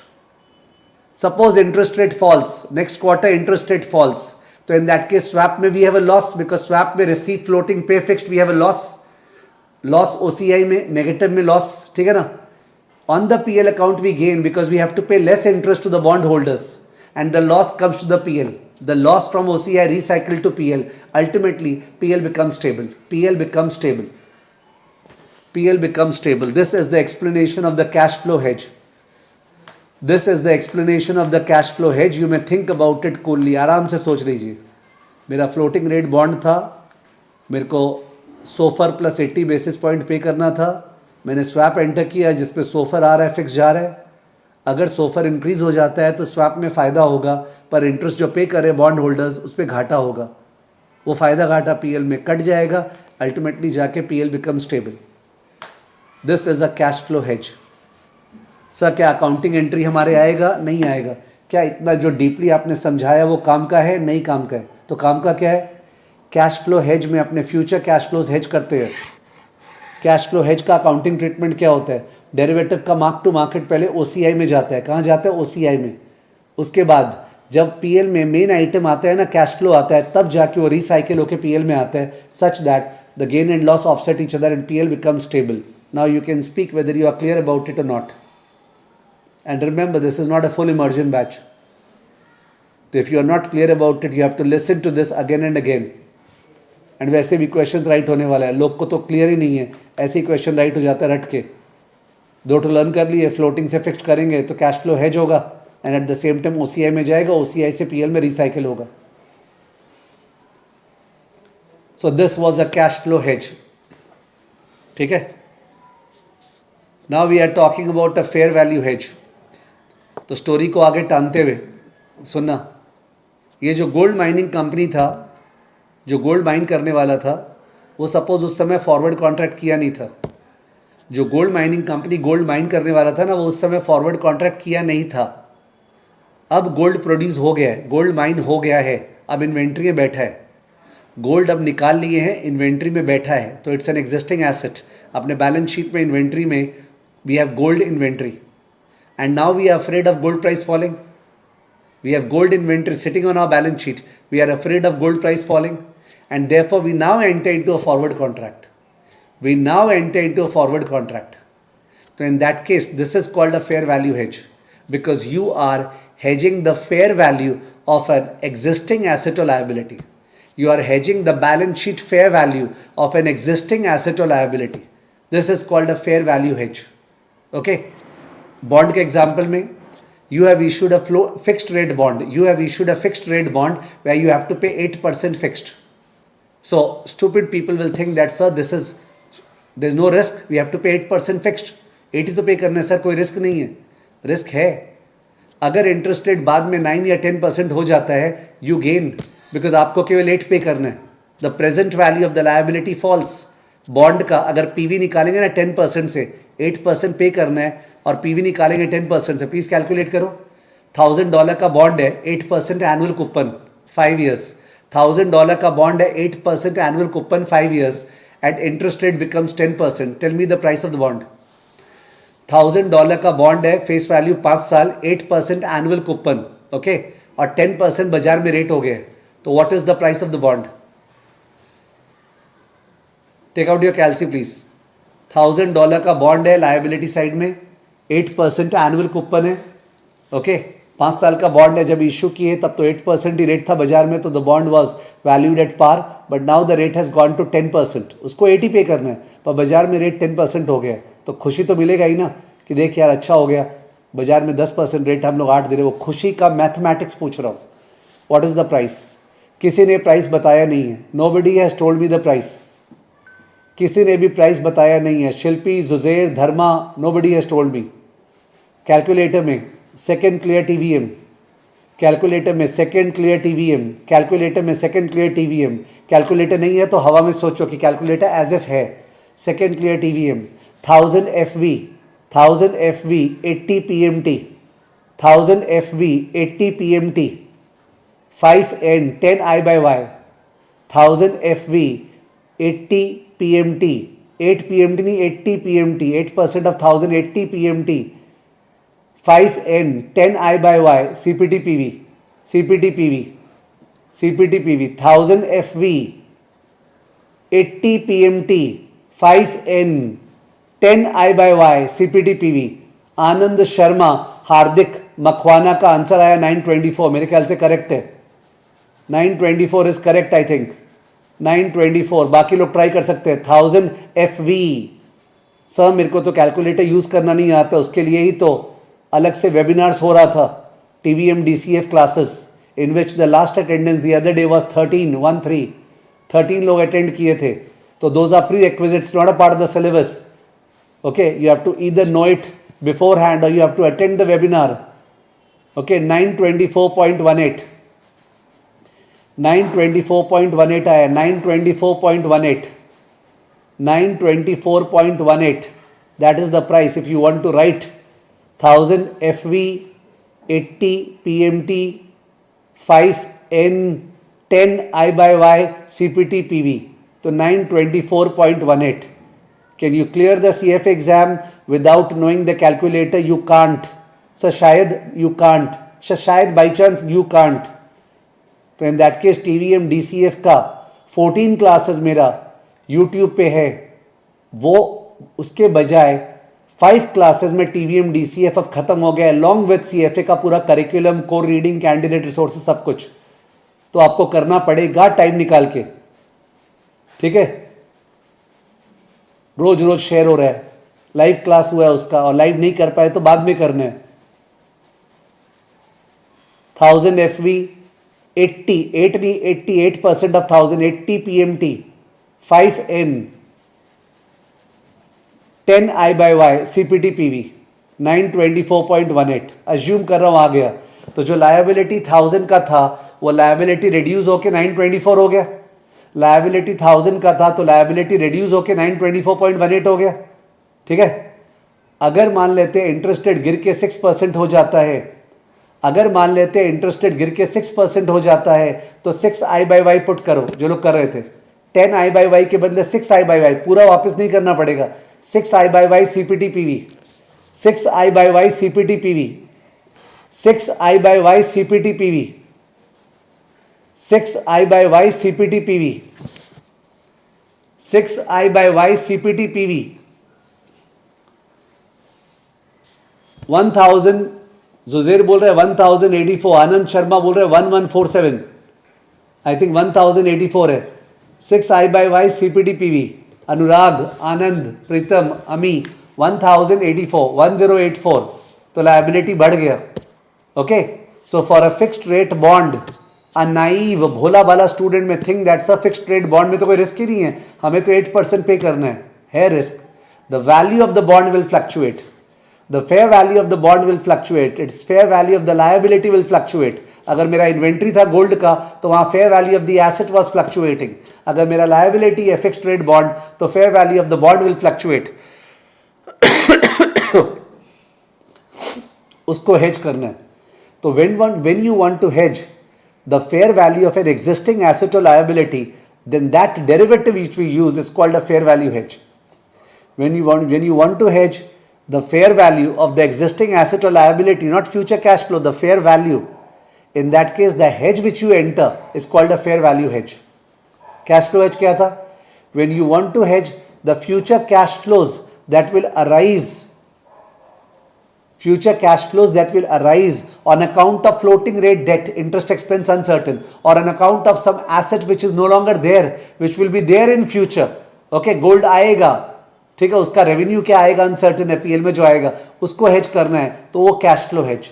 Suppose interest rate falls, next quarter interest rate falls, तो in that case swap में we have a loss because swap में receive floating pay fixed, we have a loss OCI में negative में loss. ठीक है ना, on the PL account we gain because we have to pay less interest to the bond holders, and the loss comes to the PL. The loss from OCI recycled to PL. Ultimately, PL becomes stable. PL becomes stable. PL becomes stable. This is the explanation of the cash flow hedge. This is the explanation of the cash flow hedge. You may think about it coolly. आराम से सोच लीजिए। मेरा floating rate bond था, मेरे को so far plus 80 basis point पे करना था, मैंने स्वैप एंटर किया जिसपे सोफर आ रहा है, फिक्स जा रहा है। अगर सोफर इंक्रीज हो जाता है तो स्वैप में फ़ायदा होगा, पर इंटरेस्ट जो पे करे बॉन्ड होल्डर्स उस पर घाटा होगा, वो फ़ायदा घाटा पीएल में कट जाएगा, अल्टीमेटली जाके PL become stable. This is a cash flow hedge. Sir क्या अकाउंटिंग एंट्री हमारे आएगा? नहीं आएगा। क्या इतना जो डीपली आपने समझाया वो काम का है? नहीं काम का है। तो काम का क्या है? कैश फ्लो हेज में अपने फ्यूचर कैश फ्लोज हेज करते हैं। कैश फ्लो हेज का अकाउंटिंग ट्रीटमेंट क्या होता है? डेरिवेटिव का मार्क टू मार्केट पहले ओसीआई में जाता है। कहाँ जाता है? ओसीआई में। उसके बाद जब पीएल में मेन आइटम आता है ना, कैश फ्लो आता है, तब जाके वो रिसाइकिल होकर पीएल में आता है, such that the gain and loss offset each other and PL become stable. Now you can speak whether you are clear about it और not. And remember, this is not a full immersion batch. तो if you are not clear about it, you have to listen to this again and again. And वैसे भी question right होने वाला है, लोग को तो क्लियर ही नहीं है, ऐसे ही क्वेश्चन राइट हो जाता है रट के। 2 टू लर्न कर लिए, फ्लोटिंग से फिक्स करेंगे तो कैश फ्लो हेज होगा, and at the same time OCI में जाएगा, ओसीआई से पीएल में रिसाइकिल होगा। So this was a cash flow hedge. ठीक है, now we are talking about a fair value hedge. तो स्टोरी को आगे टानते हुए सुनना, ये जो गोल्ड माइनिंग कंपनी था, जो गोल्ड माइन करने वाला था, वो सपोज उस समय फॉरवर्ड कॉन्ट्रैक्ट किया नहीं था। जो gold mining company gold mine करने वाला था ना, वो उस समय फॉरवर्ड कॉन्ट्रैक्ट किया नहीं था। अब गोल्ड प्रोड्यूस हो गया है, गोल्ड माइन हो गया है, अब इन्वेंट्री में बैठा है। गोल्ड अब निकाल लिए हैं, इन्वेंट्री में बैठा है, तो इट्स एन एग्जिस्टिंग एसेट। अपने बैलेंस शीट में इन्वेंट्री में we have gold inventory, and now we are afraid of gold price falling. We have gold inventory sitting on our balance sheet. We are afraid of gold price falling, and therefore we now enter into a forward contract. We now enter into a forward contract. So in that case, this is called a fair value hedge, because you are hedging the fair value of an existing asset or liability. You are hedging the balance sheet fair value of an existing asset or liability. This is called a fair value hedge. Okay? Bond के example में, you have issued a fixed rate bond. You have issued a fixed rate bond where you have to pay 8% fixed. So stupid people will think that, sir, there's no risk. We have to pay 8% fixed. 80 तो पे करना है sir, कोई risk नहीं है। Risk है। अगर interest rate बाद में 9 या 10% हो जाता है, यू गेन, बिकॉज आपको केवल 8 पे करना है। The present value of the liability falls. Bond का अगर पीवी निकालेंगे ना 10% से, 8% पे करना है, और पीवी निकालेंगे 10% से। प्लीज कैलकुलेट करो। $1000 का बॉन्ड है, 8% एनुअल कूपन 5 ईयर्स। $1000 का बॉन्ड है, 8% annual coupon 5 years, at interest rate becomes 10%। Tell me the price of the bond. $1000 का बॉन्ड है, फेस वैल्यू 5 साल, 8% एनुअल कूपन, ओके, और 10% बाजार में रेट हो गए, तो what is the price of the bond? Take out your calci please. $1000 का बॉन्ड है, लायबिलिटी साइड में 8% एनुअल कूपन है, ओके। 5 साल का बॉन्ड है, जब इश्यू किए तब तो 8% ही रेट था बाजार में, तो the bond was valued at par, but now the rate has gone to 10%। उसको 80 पे करना है, पर बाजार में रेट 10% हो गया, तो खुशी तो मिलेगा ही ना कि देख यार अच्छा हो गया, बाजार में 10% रेट, हम लोग 8 दे रहे। वो खुशी का मैथमेटिक्स पूछ रहा हूँ। What is the price? किसी ने प्राइस बताया नहीं है। Nobody has told me the price. किसी ने भी प्राइस बताया नहीं है। Shilpi, Juzer, Dharma, nobody has told me. Calculator में सेकेंड क्लियर टीवीएम, कैलकुलेटर में सेकेंड क्लियर टीवीएम, कैलकुलेटर में सेकेंड क्लियर टीवीएम। कैलकुलेटर नहीं है तो हवा में सोचो कि कैलकुलेटर एज इफ है। Second clear TVM, 1000 FV, 1000 FV 80 PMT, 1000 FV 80 PMT, 5N 10 I by Y, 1000 FV 80 PMT, 8 PMT नहीं 80 PMT, 8% of 1000 80 PMT, 5N 10 I by Y, CPT PV, CPT PV, CPT PV, 1000 FV 80 PMT, 5N 10 I by Y, CPT PV। Anand Sharma, हार्दिक मखवाना का answer आया 924, मेरे ख्याल से correct है। 924 is correct I think, 924। बाकी लोग try कर सकते हैं। 1000 FV। सर मेरे को तो कैलकुलेटर यूज करना नहीं आता, उसके लिए ही तो अलग से वेबिनार्स हो रहा था, TVM DCF classes, in which the last attendance the other day was 13 लोग अटेंड किए थे। तो those are prerequisites, not a part of the syllabus, okay. You have to either know it beforehand और you have to attend the webinar, okay. 924.18, 924.18 आया, 924.18, 924.18, that is the price if you want to write 1000 FV 80 PMT 5N 10 I by Y CPT PV, तो 924.18। Can you clear the CFA exam without knowing the calculator? You can't. So शायद you can't, शायद by chance you can't। तो in that case TVM DCF का 14 classes मेरा YouTube पे है, वो उसके बजाय 5 क्लासेस में TVM DCF अब खत्म हो गया, अलॉन्ग विद CFA का पूरा curriculum, core reading, candidate resources, सब कुछ। तो आपको करना पड़ेगा टाइम निकाल के, ठीक है। रोज रोज शेयर हो रहा है, लाइव क्लास हुआ है उसका, और लाइव नहीं कर पाए तो बाद में करना है। 1000 FV 88% of 1000 80 PMT 5N 10I/Y CPT PV 924.18, assume कर रहा हूं आ गया, तो जो लायबिलिटी 1000 का था वो लायबिलिटी रिड्यूस होके 924 हो गया, लायबिलिटी 1000 का था तो लायबिलिटी रिड्यूस होके 924.18 हो गया। ठीक है, अगर मान लेते इंटरेस्ट रेट गिर के 6% हो जाता है, अगर मान लेते इंटरेस्ट रेट गिर के 6% हो जाता है तो 6I/Y पुट करो, जो लोग कर रहे थे 10I/Y के बदले 6I/Y, पूरा वापस नहीं करना पड़ेगा, 6I/Y CPT PV, 6I/Y CPT PV, 6I/Y CPT PV, 6I/Y CPT PV, 6I/Y CPT PV 1000, जुजेर बोल रहे हैं 1084, आनंद शर्मा बोल रहे हैं 1147, आई थिंक 1084 है। 6I/Y CPT PV, अनुराग, आनंद, प्रीतम, अमी 1084, 1084, तो लायबिलिटी बढ़ गया। Okay, so for a fixed rate bond, a naive भोला भाला student may think that's a fixed rate bond में तो कोई रिस्क ही नहीं है, हमें तो 8% पे करना है risk. The value of the bond will fluctuate, the fair value of the bond will fluctuate, its fair value of the liability will fluctuate। अगर मेरा इन्वेंट्री था गोल्ड का तो वहां fair value of the asset was fluctuating, अगर मेरा liability है fixed rate bond तो fair value of the bond will fluctuate। उसको hedge करना है, तो when you want to hedge the fair value of an existing asset or liability, then that derivative which we use is called a fair value hedge। When you want to hedge the fair value of the existing asset or liability, not future cash flow, the fair value, in that case the hedge which you enter is called a fair value hedge। cash flow hedge क्या था? When you want to hedge the future cash flows that will arise, future cash flows that will arise on account of floating rate debt, interest expense uncertain, or on account of some asset which is no longer there, which will be there in future। okay, gold आएगा, ठीक है, उसका revenue क्या आएगा uncertain है, PL में जो आएगा उसको हेज करना है, तो वो cash flow hedge.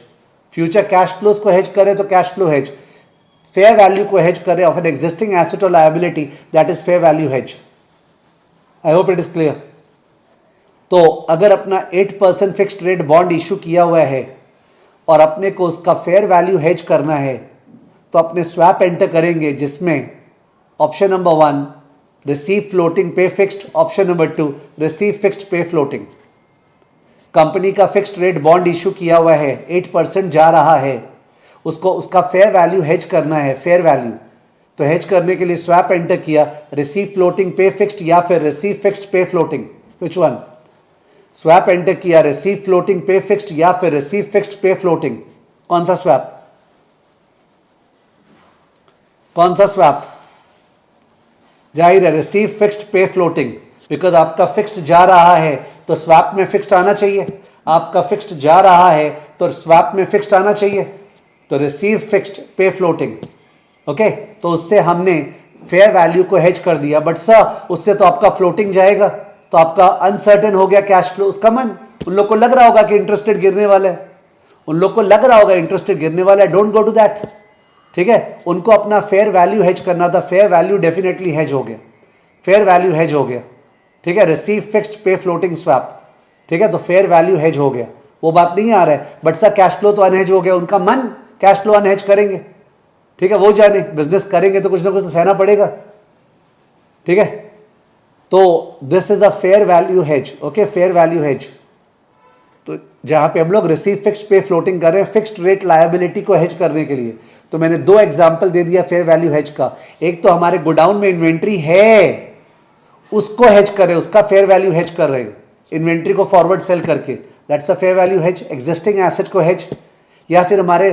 Future cash flows को हेज करे तो cash flow hedge, fair value को हेज करे ऑफ एन एग्जिस्टिंग एसेट और liability, that is fair value hedge. I hope it is clear. तो अगर अपना 8% फिक्स्ड रेट बॉन्ड इशू किया हुआ है और अपने को उसका फेयर वैल्यू हेज करना है, तो अपने स्वैप एंटर करेंगे जिसमें option number 1 receive floating pay fixed, option number 2 receive fixed pay floating। Company का फिक्स्ड रेट बॉन्ड इशू किया हुआ है, 8% जा रहा है, उसको उसका फेयर वैल्यू हेज करना है, फेयर वैल्यू, तो हेज करने के लिए स्वैप एंटर किया, रिसीव फ्लोटिंग पे फिक्स्ड या फिर receive fixed pay floating, which one? Swap enter किया, रिसीव फ्लोटिंग पे फिक्स्ड या फिर रिसीव फिक्स्ड पे फ्लोटिंग, कौन सा स्वैप? कौन सा स्वैप? जाहिर है receive fixed pay floating, because आपका फिक्स्ड जा रहा है तो स्वैप में फिक्स्ड आना चाहिए, आपका फिक्स्ड जा रहा है तो स्वैप में फिक्स्ड आना चाहिए, तो receive fixed pay floating. Okay, तो उससे हमने फेयर वैल्यू को हेज कर दिया, बट सर उससे तो आपका फ्लोटिंग जाएगा, तो आपका अनसर्टेन हो गया कैश फ्लो। उसका मन, उन लोग को लग रहा होगा कि इंटरेस्ट रेट गिरने वाला है, उन लोग को लग रहा होगा इंटरेस्ट रेट गिरने वाला है, डोंट गो टू दैट। ठीक है, उनको अपना फेयर वैल्यू हेज करना था, फेयर वैल्यू डेफिनेटली हेज हो गया, फेयर वैल्यू हेज हो गया। ठीक है, receive fixed pay floating swap, ठीक है, तो फेयर वैल्यू हेज हो गया, वो बात नहीं आ रहा है, बट सर कैश फ्लो तो अनहेज हो गया, उनका मन कैश फ्लो अनहेज करेंगे। ठीक है, वो जाने, बिजनेस करेंगे तो कुछ ना कुछ तो सहना पड़ेगा। ठीक है, तो this is a fair value hedge. Okay, fair value hedge, तो जहां पे हम लोग रिसीव फिक्स्ड पे फ्लोटिंग कर रहे हैं फिक्स्ड रेट लायबिलिटी को हेज करने के लिए, तो मैंने 2 एग्जांपल दे दिया फेयर वैल्यू हेज का। एक तो हमारे गोडाउन में इन्वेंट्री है, उसको हेज कर रहे हैं, उसका फेयर वैल्यू हेज कर रहे हैं, इन्वेंट्री को फॉरवर्ड सेल करके, that's a fair value hedge. Existing asset को हेज, या फिर हमारे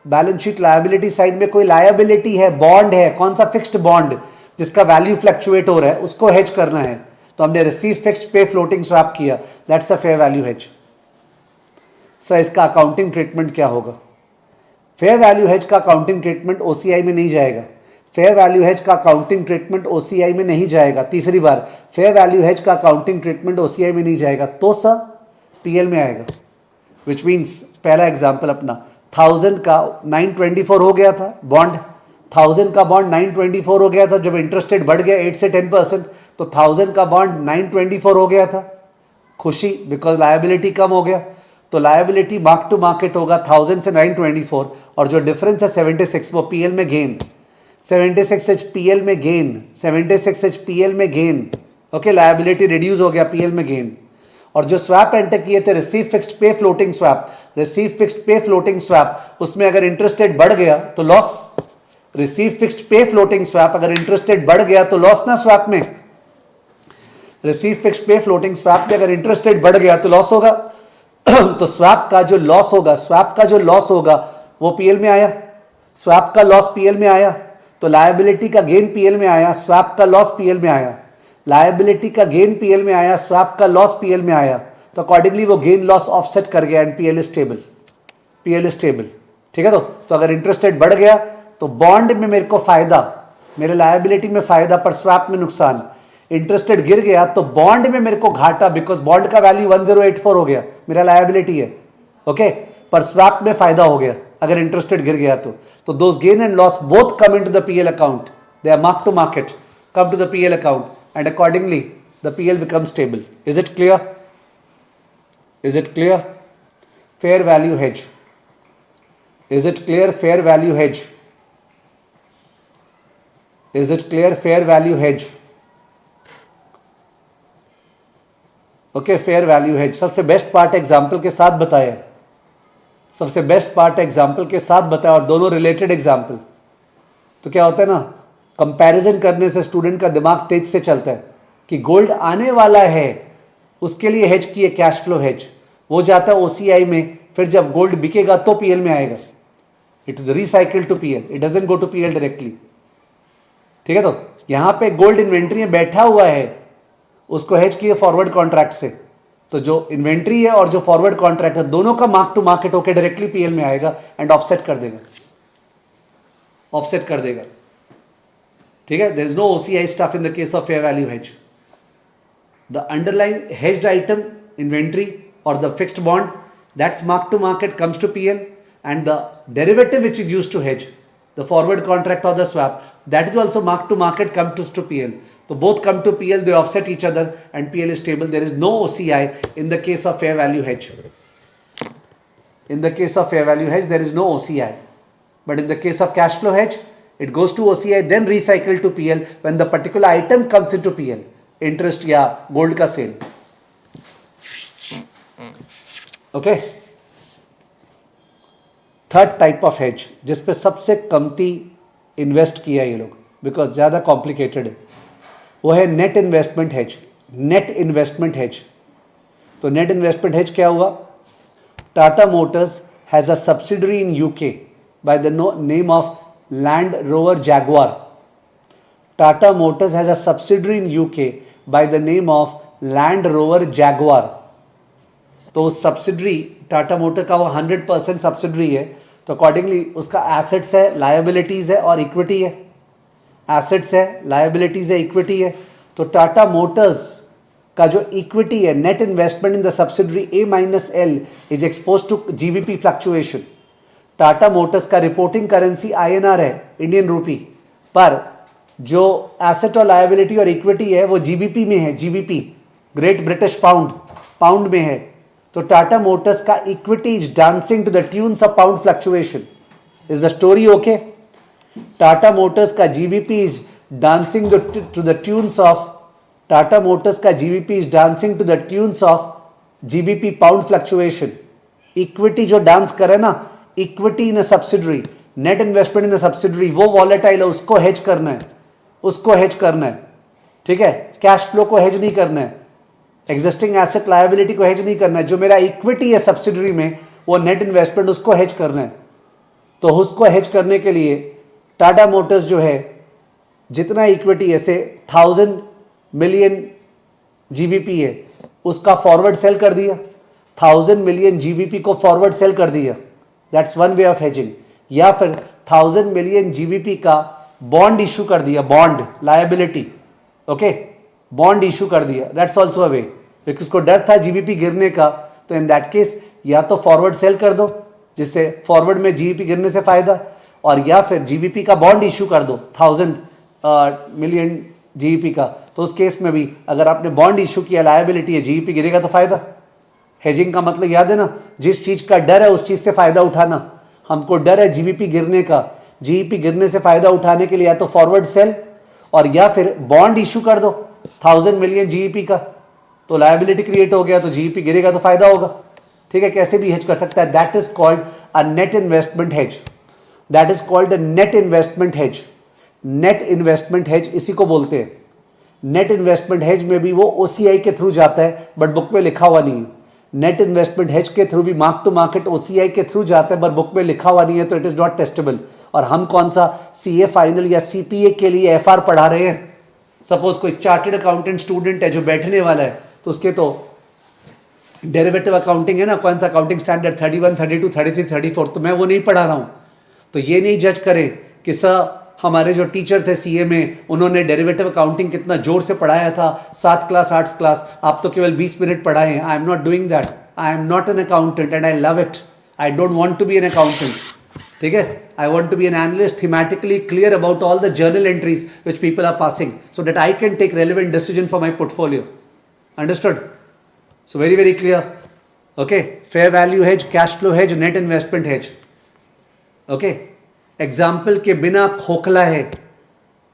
बैलेंस शीट लायबिलिटी साइड में कोई लायबिलिटी है, बॉन्ड है, कौन सा? फिक्स्ड बॉन्ड जिसका वैल्यू फ्लक्चुएट हो रहा है, उसको हेज करना है, तो हमने receive fixed pay floating swap किया, that's a fair value hedge. Sir इसका अकाउंटिंग ट्रीटमेंट क्या होगा? फेयर वैल्यू हेज का अकाउंटिंग ट्रीटमेंट ओसीआई में नहीं जाएगा, फेयर वैल्यू हेज का अकाउंटिंग ट्रीटमेंट ओसीआई में नहीं जाएगा। तीसरी बार, फेयर वैल्यू हेज का अकाउंटिंग ट्रीटमेंट ओसीआई में नहीं जाएगा, तो सर पीएल में आएगा। विच मीन्स पहला एग्जाम्पल अपना 1000 का 924 हो गया था बॉन्ड, 1000 का बॉन्ड 924 हो गया था, जब इंटरेस्ट रेट बढ़ गया 8 से 10%, तो 1000 का बॉन्ड 924 हो गया था। खुशी बिकॉज लायबिलिटी कम हो गया, तो लायबिलिटी मार्क टू मार्केट होगा 1000 से 924, और जो डिफरेंस है 76 वो पीएल में गेन, 76 पीएल में गेन, 76 पीएल में गेन। ओके, लायबिलिटी रिड्यूस हो गया, पीएल में गेन। और जो स्वैप एंटर किए थे receive fixed pay floating swap, receive fixed pay floating swap, उसमें अगर इंटरेस्ट रेट बढ़ गया तो loss. Receive fixed pay floating swap अगर इंटरेस्ट रेट बढ़ गया तो लॉस ना स्वैप में। Receive fixed pay floating swap में अगर इंटरेस्ट रेट बढ़ गया तो लॉस होगा। तो स्वैप का जो लॉस होगा, स्वैप का जो लॉस होगा वो पीएल में आया, स्वैप का लॉस पीएल में आया, तो लायबिलिटी का गेन पीएल में आया, स्वैप का लॉस पीएल में आया। लायबिलिटी का गेन पीएल में आया, स्वैप का लॉस पीएल में आया, तो अकॉर्डिंगली वो गेन लॉस ऑफसेट कर गया and PL is stable, PL is stable. ठीक है, तो अगर इंटरेस्ट रेट बढ़ गया तो बॉन्ड में मेरे को फायदा, मेरे लायबिलिटी में फायदा पर स्वैप में नुकसान। इंटरेस्ट रेट गिर गया तो बॉन्ड में मेरे को घाटा, बिकॉज बॉन्ड का वैल्यू 1084 हो गया, मेरा लायबिलिटी है। ओके, पर स्वैप में फायदा हो गया अगर इंटरेस्ट रेट गिर गया तो those gain and loss both come into the PL account, they are mark to market, come to the PL account and accordingly the PL becomes stable. Is it clear? Is it clear? Fair value hedge. Is it clear? Fair value hedge. Is it clear? Fair value hedge. Okay, fair value hedge. सबसे best part example के साथ बताया, सबसे best part example के साथ बताया, और दोनों रिलेटेड एग्जाम्पल। तो क्या होता है ना, कंपैरिजन करने से स्टूडेंट का दिमाग तेज से चलता है कि गोल्ड आने वाला है, उसके लिए हेज किए, कैश फ्लो हेज, वो जाता है ओसीआई में, फिर जब गोल्ड बिकेगा तो पीएल में आएगा। It is recycle to PL, it doesn't go to PL directly. ठीक है, तो यहां पे गोल्ड इन्वेंट्री में बैठा हुआ है, उसको हेज किए फॉरवर्ड कॉन्ट्रैक्ट से, तो जो इन्वेंट्री है और जो फॉरवर्ड कॉन्ट्रैक्ट है दोनों का मार्क टू मार्केट होकर डायरेक्टली पीएल में आएगा एंड ऑफसेट कर देगा, ऑफसेट कर देगा। ठीक है, there is no OCI stuff in the case of fair value hedge. The underlying hedged item, inventory or the fixed bond, that's mark to market comes to PL, and the derivative which is used to hedge, the forward contract or the swap, that is also mark to market comes to PL. So both come to PL, they offset each other and PL is stable. There is no OCI in the case of fair value hedge. In the case of fair value hedge, there is no OCI. But in the case of cash flow hedge, it goes to OCI, then recycle to PL when the particular item comes into PL, interest या gold का sale. Okay. Third type of hedge जिस पे सबसे कमती invest किया ये लोग, because ज्यादा कॉम्प्लिकेटेड है, वो है net investment hedge. Net investment hedge, तो नेट इन्वेस्टमेंट हेज क्या हुआ? Tata Motors has a subsidiary in UK by the name of Land Rover Jaguar. Tata Motors has a subsidiary in UK by the name of Land Rover Jaguar. तो उस subsidiary Tata motor का वो 100% subsidiary है, तो accordingly उसका assets है, liabilities है और इक्विटी है। एसेट्स है, लायबिलिटीज है, इक्विटी है। तो टाटा मोटर्स का जो इक्विटी है, net investment in the subsidiary A-L is expose to GBP fluctuation. Tata Motors का रिपोर्टिंग करेंसी INR है, इंडियन रूपी, पर जो एसेट और लायबिलिटी और इक्विटी है वो जीबीपी में है, GBP great British pound, pound में है। तो टाटा मोटर्स का equity is dancing to the tunes of pound fluctuation. Is the story okay? Tata Motors का GBP is dancing to the tunes of, Tata Motors का GBP is dancing to the tunes of GBP pound fluctuation. Equity जो dance करे ना, equity in a subsidiary, net investment in a subsidiary, वो volatile है, उसको hedge करना है, उसको हेज करना है। ठीक है, कैश फ्लो को हेज नहीं करना है, एग्जिस्टिंग एसेट लायबिलिटी को हेज नहीं करना है। जो मेरा इक्विटी है सब्सिडरी में, वो नेट इन्वेस्टमेंट, उसको हेज करना है। तो उसको हेज करने के लिए टाटा मोटर्स जो है, जितना इक्विटी है, से 1000 मिलियन जीबीपी है, उसका फॉरवर्ड सेल कर दिया, 1000 मिलियन जीबीपी को फॉरवर्ड सेल कर दिया। That's one way of hedging. या फिर 1000 मिलियन जीबीपी का बॉन्ड इशू कर दिया, bond liability, okay, bond issue कर दिया, दैट्स ऑल्सो अ वे, क्योंकि उसको डर था जीबीपी गिरने का। तो इन दैट केस या तो फॉरवर्ड सेल कर दो, जिससे फॉरवर्ड में जीबीपी गिरने से फायदा, और या फिर जीबीपी का बॉन्ड इशू कर दो 1000 मिलियन जीईपी का, तो उस केस में भी अगर आपने बॉन्ड इशू किया, लायबिलिटी है, जीईपी गिरेगा तो फायदा। हेजिंग का मतलब याद है ना, जिस चीज का डर है उस चीज से फायदा उठाना। हमको डर है जीबीपी गिरने का, जीईपी गिरने से फायदा उठाने के लिए या तो फॉरवर्ड सेल और या फिर बॉन्ड इशू कर दो 1000 मिलियन जीईपी का, तो लायबिलिटी क्रिएट हो गया, तो जीईपी गिरेगा तो फायदा होगा। ठीक है, कैसे भी हेज कर सकता है। That is called a net investment hedge, that is called a net investment hedge. Net investment hedge इसी को बोलते हैं। नेट इन्वेस्टमेंट हेज में भी वो ओसीआई के थ्रू जाता है बट बुक में लिखा हुआ नहीं है। नेट इन्वेस्टमेंट हेज के थ्रू भी मार्क टू मार्केट ओसीआई के थ्रू जाता है, पर बुक में लिखा हुआ नहीं है, तो इट इज नॉट टेस्टेबल। और हम कौन सा सीए फाइनल या सीपीए के लिए एफआर पढ़ा रहे हैं? सपोज कोई चार्टेड अकाउंटेंट स्टूडेंट है जो बैठने वाला है, तो उसके तो डेरिवेटिव अकाउंटिंग है ना, कौन सा अकाउंटिंग स्टैंडर्ड 31, 32, 33, 34, तो मैं वो नहीं पढ़ा रहा हूं। तो ये नहीं जज करें कि सर हमारे जो टीचर थे सीए में उन्होंने डेरिवेटिव अकाउंटिंग कितना जोर से पढ़ाया था, 7 क्लास 8 क्लास, आप तो केवल 20 मिनट पढ़ाए हैं। I am not doing that, I am not an accountant and I love it, I don't want to be an accountant. ठीक है, I want to be an analyst, thematically clear about all the journal entries which people are passing so that I can take relevant decision for my portfolio. Understood? So very very clear. Okay, fair value hedge, cash flow hedge, net investment hedge. Okay, example के बिना खोखला है,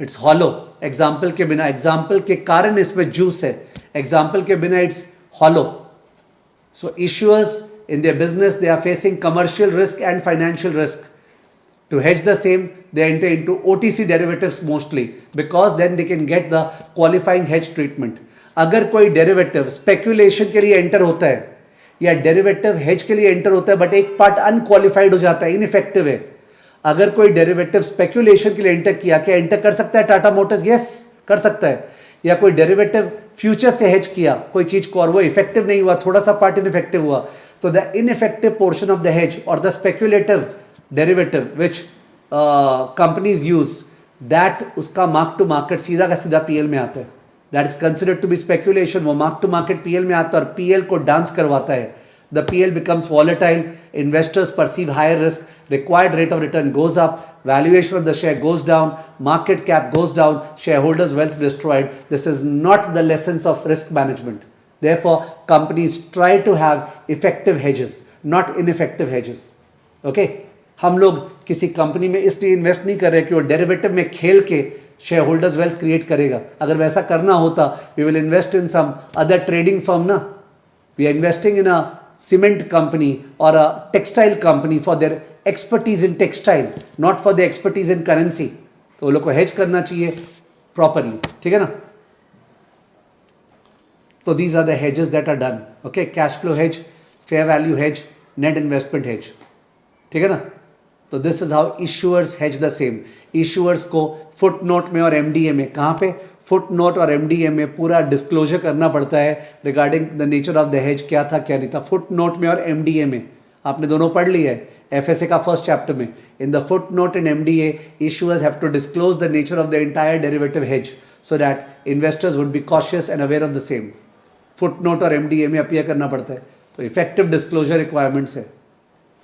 it's hollow. Example के बिना, example के कारण इसमें juice है, एग्जाम्पल के बिना it's hollow. So issuers in their business they are facing commercial risk and financial risk. To hedge the same, they enter into OTC derivatives mostly because then they can get the qualifying hedge treatment. अगर कोई derivative speculation के लिए enter होता है या derivative hedge के लिए enter होता है बट एक पार्ट अनक्वालिफाइड हो जाता है, इनइफेक्टिव है। अगर कोई डेरिवेटिव स्पेक्यूलेशन के लिए एंटर किया, क्या एंटर कर सकता है टाटा मोटर्स? यस, कर सकता है। या कोई डेरिवेटिव फ्यूचर से हेज किया कोई चीज को और वो इफेक्टिव नहीं हुआ, थोड़ा सा पार्ट इनइफेक्टिव हुआ, तो the ineffective portion of the hedge और the speculative derivative which companies use, that उसका मार्क टू मार्केट सीधा का सीधा पीएल में आता है। That is considered to be speculation, वो मार्क टू मार्केट पीएल में आता है और पीएल को डांस करवाता है। The PL becomes volatile, investors perceive higher risk, required rate of return goes up, valuation of the share goes down, market cap goes down, shareholders' wealth destroyed. This is not the lessons of risk management. Therefore, companies try to have effective hedges, not ineffective hedges. Okay? हम लोग किसी company में इसलिए invest नहीं कर रहे कि वो डेरिवेटिव में खेल के शेयरहोल्डर्स वेल्थ क्रिएट करेगा। अगर वैसा करना होता, we will invest in some other trading firm ना। We are investing in a cement company or a textile company for their expertise in textile, not for their expertise in currency. तो वो लोग को hedge करना चाहिए properly, ठीक है ना? तो these are the hedges that are done. Okay, cash flow hedge, fair value hedge, net investment hedge. ठीक है ना? तो this is how issuers hedge the same. Issuers को footnote में और MDA में, कहाँ पे? फुट नोट और एमडीए में पूरा डिस्क्लोजर करना पड़ता है regarding the nature of the hedge, क्या था क्या नहीं था। फुट नोट में और एमडीए में आपने दोनों पढ़ लिया है एफएसए का फर्स्ट चैप्टर में। In the footnote and MDA issuers have to disclose the nature of the entire derivative hedge so that investors would be cautious and aware of the same. Footnote और MDA में appear करना पड़ता है, तो effective disclosure requirements है।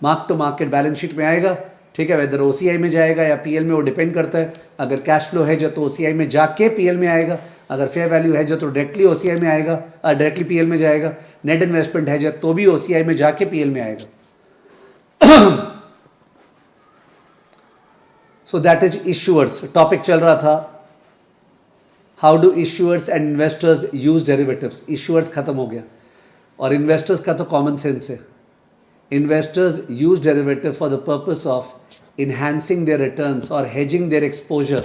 Mark to market balance sheet में आएगा, ठीक है, वेदर ओसीआई में जाएगा या पीएल में, वो डिपेंड करता है। अगर कैश फ्लो है जो तो ओसीआई में जाके पीएल में आएगा, अगर फेयर वैल्यू है जो तो डायरेक्टली ओसीआई में आएगा, डायरेक्टली पीएल में जाएगा। नेट इन्वेस्टमेंट है जो तो भी ओसीआई में जाके पीएल में आएगा। So that is issuers. Topic चल रहा था how do issuers and investors use derivatives. Issuers खत्म हो गया और इन्वेस्टर्स का तो कॉमन सेंस है। Investors use derivative for the purpose of enhancing their returns or hedging their exposure,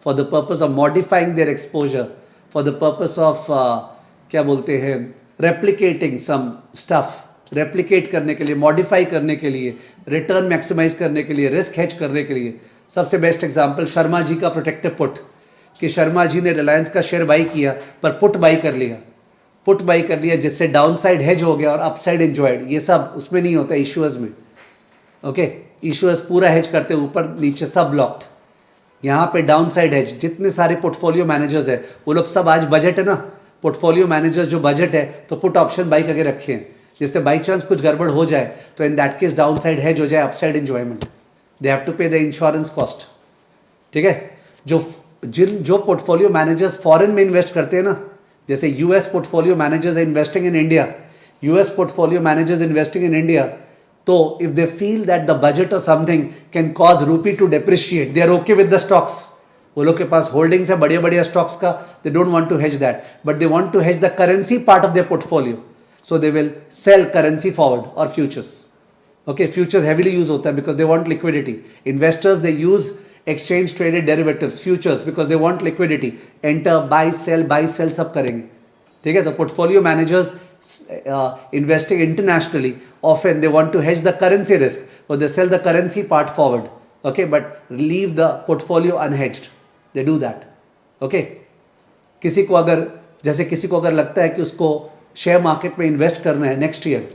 for the purpose of modifying their exposure, for the purpose of क्या बोलते हैं, replicating some stuff, replicate करने के लिए, modify करने के लिए, return maximize करने के लिए, risk hedge करने के लिए। सबसे बेस्ट एग्जाम्पल शर्मा जी का प्रोटेक्टिव पुट, कि शर्मा जी ने रिलायंस का शेयर बाई किया पर पुट बाई कर लिया, पुट बाई कर लिया जिससे डाउन साइड हेज हो गया और अपसाइड एंजॉयड। ये सब उसमें नहीं होता इशूअर्स में। ओके, इशूअर्स पूरा हेज करते ऊपर नीचे सब ब्लॉक्ड। यहाँ पे डाउन साइड हेज। जितने सारे पोर्टफोलियो मैनेजर्स है वो लोग सब, आज बजट है ना, पोर्टफोलियो मैनेजर्स जो बजट है तो पुट ऑप्शन बाई करके रखे हैं, जिससे बाई चांस कुछ गड़बड़ हो जाए तो in that case downside hedge हो जाए, upside enjoyment. They have to pay the insurance cost. ठीक है, जो जो पोर्टफोलियो मैनेजर्स फॉरेन में इन्वेस्ट करते हैं ना, जैसे US portfolio managers are investing in India, US portfolio managers investing in India, तो if they feel that the budget और something can cause rupee to depreciate, they are okay with the stocks. वो लोग के पास holdings है बढ़िया बढ़िया stocks का, they don't want to hedge that, but they want to hedge the currency part of their portfolio, so they will sell currency forward और futures. Okay, futures heavily use होता है because they want liquidity. Investors, they use exchange traded derivatives, futures, because they want liquidity. Enter, buy sell सब करेंगे, ठीक है। तो portfolio managers investing internationally, often they want to hedge the currency risk, so they sell the currency part forward, okay, but leave the portfolio unhedged. They do that, okay. किसी को अगर लगता है कि उसको शेयर मार्केट में invest करना है नेक्स्ट ईयर,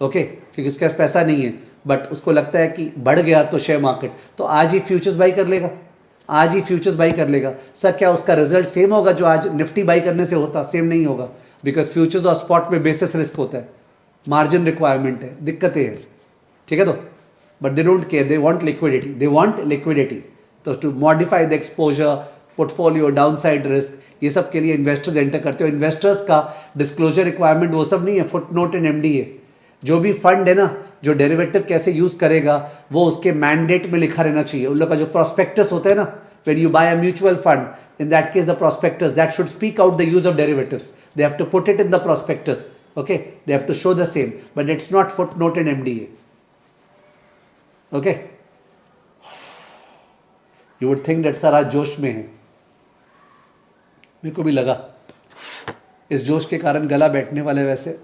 ओके, क्योंकि उसके पास पैसा नहीं है, बट उसको लगता है कि बढ़ गया तो शेयर मार्केट, तो आज ही फ्यूचर्स बाई कर लेगा, आज ही फ्यूचर्स बाई कर लेगा। सर क्या उसका रिजल्ट सेम होगा जो आज निफ्टी बाई करने से होता? सेम नहीं होगा, बिकॉज फ्यूचर्स और स्पॉट में बेसिस रिस्क होता है, मार्जिन रिक्वायरमेंट है, दिक्कतें हैं, ठीक है। तो but they don't care, they want liquidity, they want liquidity. तो to modify the exposure, portfolio, downside risk, ये सब के लिए इन्वेस्टर्स एंटर करते हो। इन्वेस्टर्स का डिस्क्लोजर रिक्वायरमेंट वो सब नहीं है, फुटनोट इन एमडीए। जो भी फंड है ना, जो डेरिवेटिव कैसे यूज करेगा वो उसके मैंडेट में लिखा रहना चाहिए। उन लोग का जो प्रोस्पेक्टस होता है ना, when you buy a mutual fund, in that case the prospectus that should speak out the use of derivatives, they have to put it in the prospectus, okay, they have to show the same, but it's not footnote in MDA, okay. You would think that sir आज जोश में है, मेरे को भी लगा इस जोश के कारण गला बैठने वाले वैसे।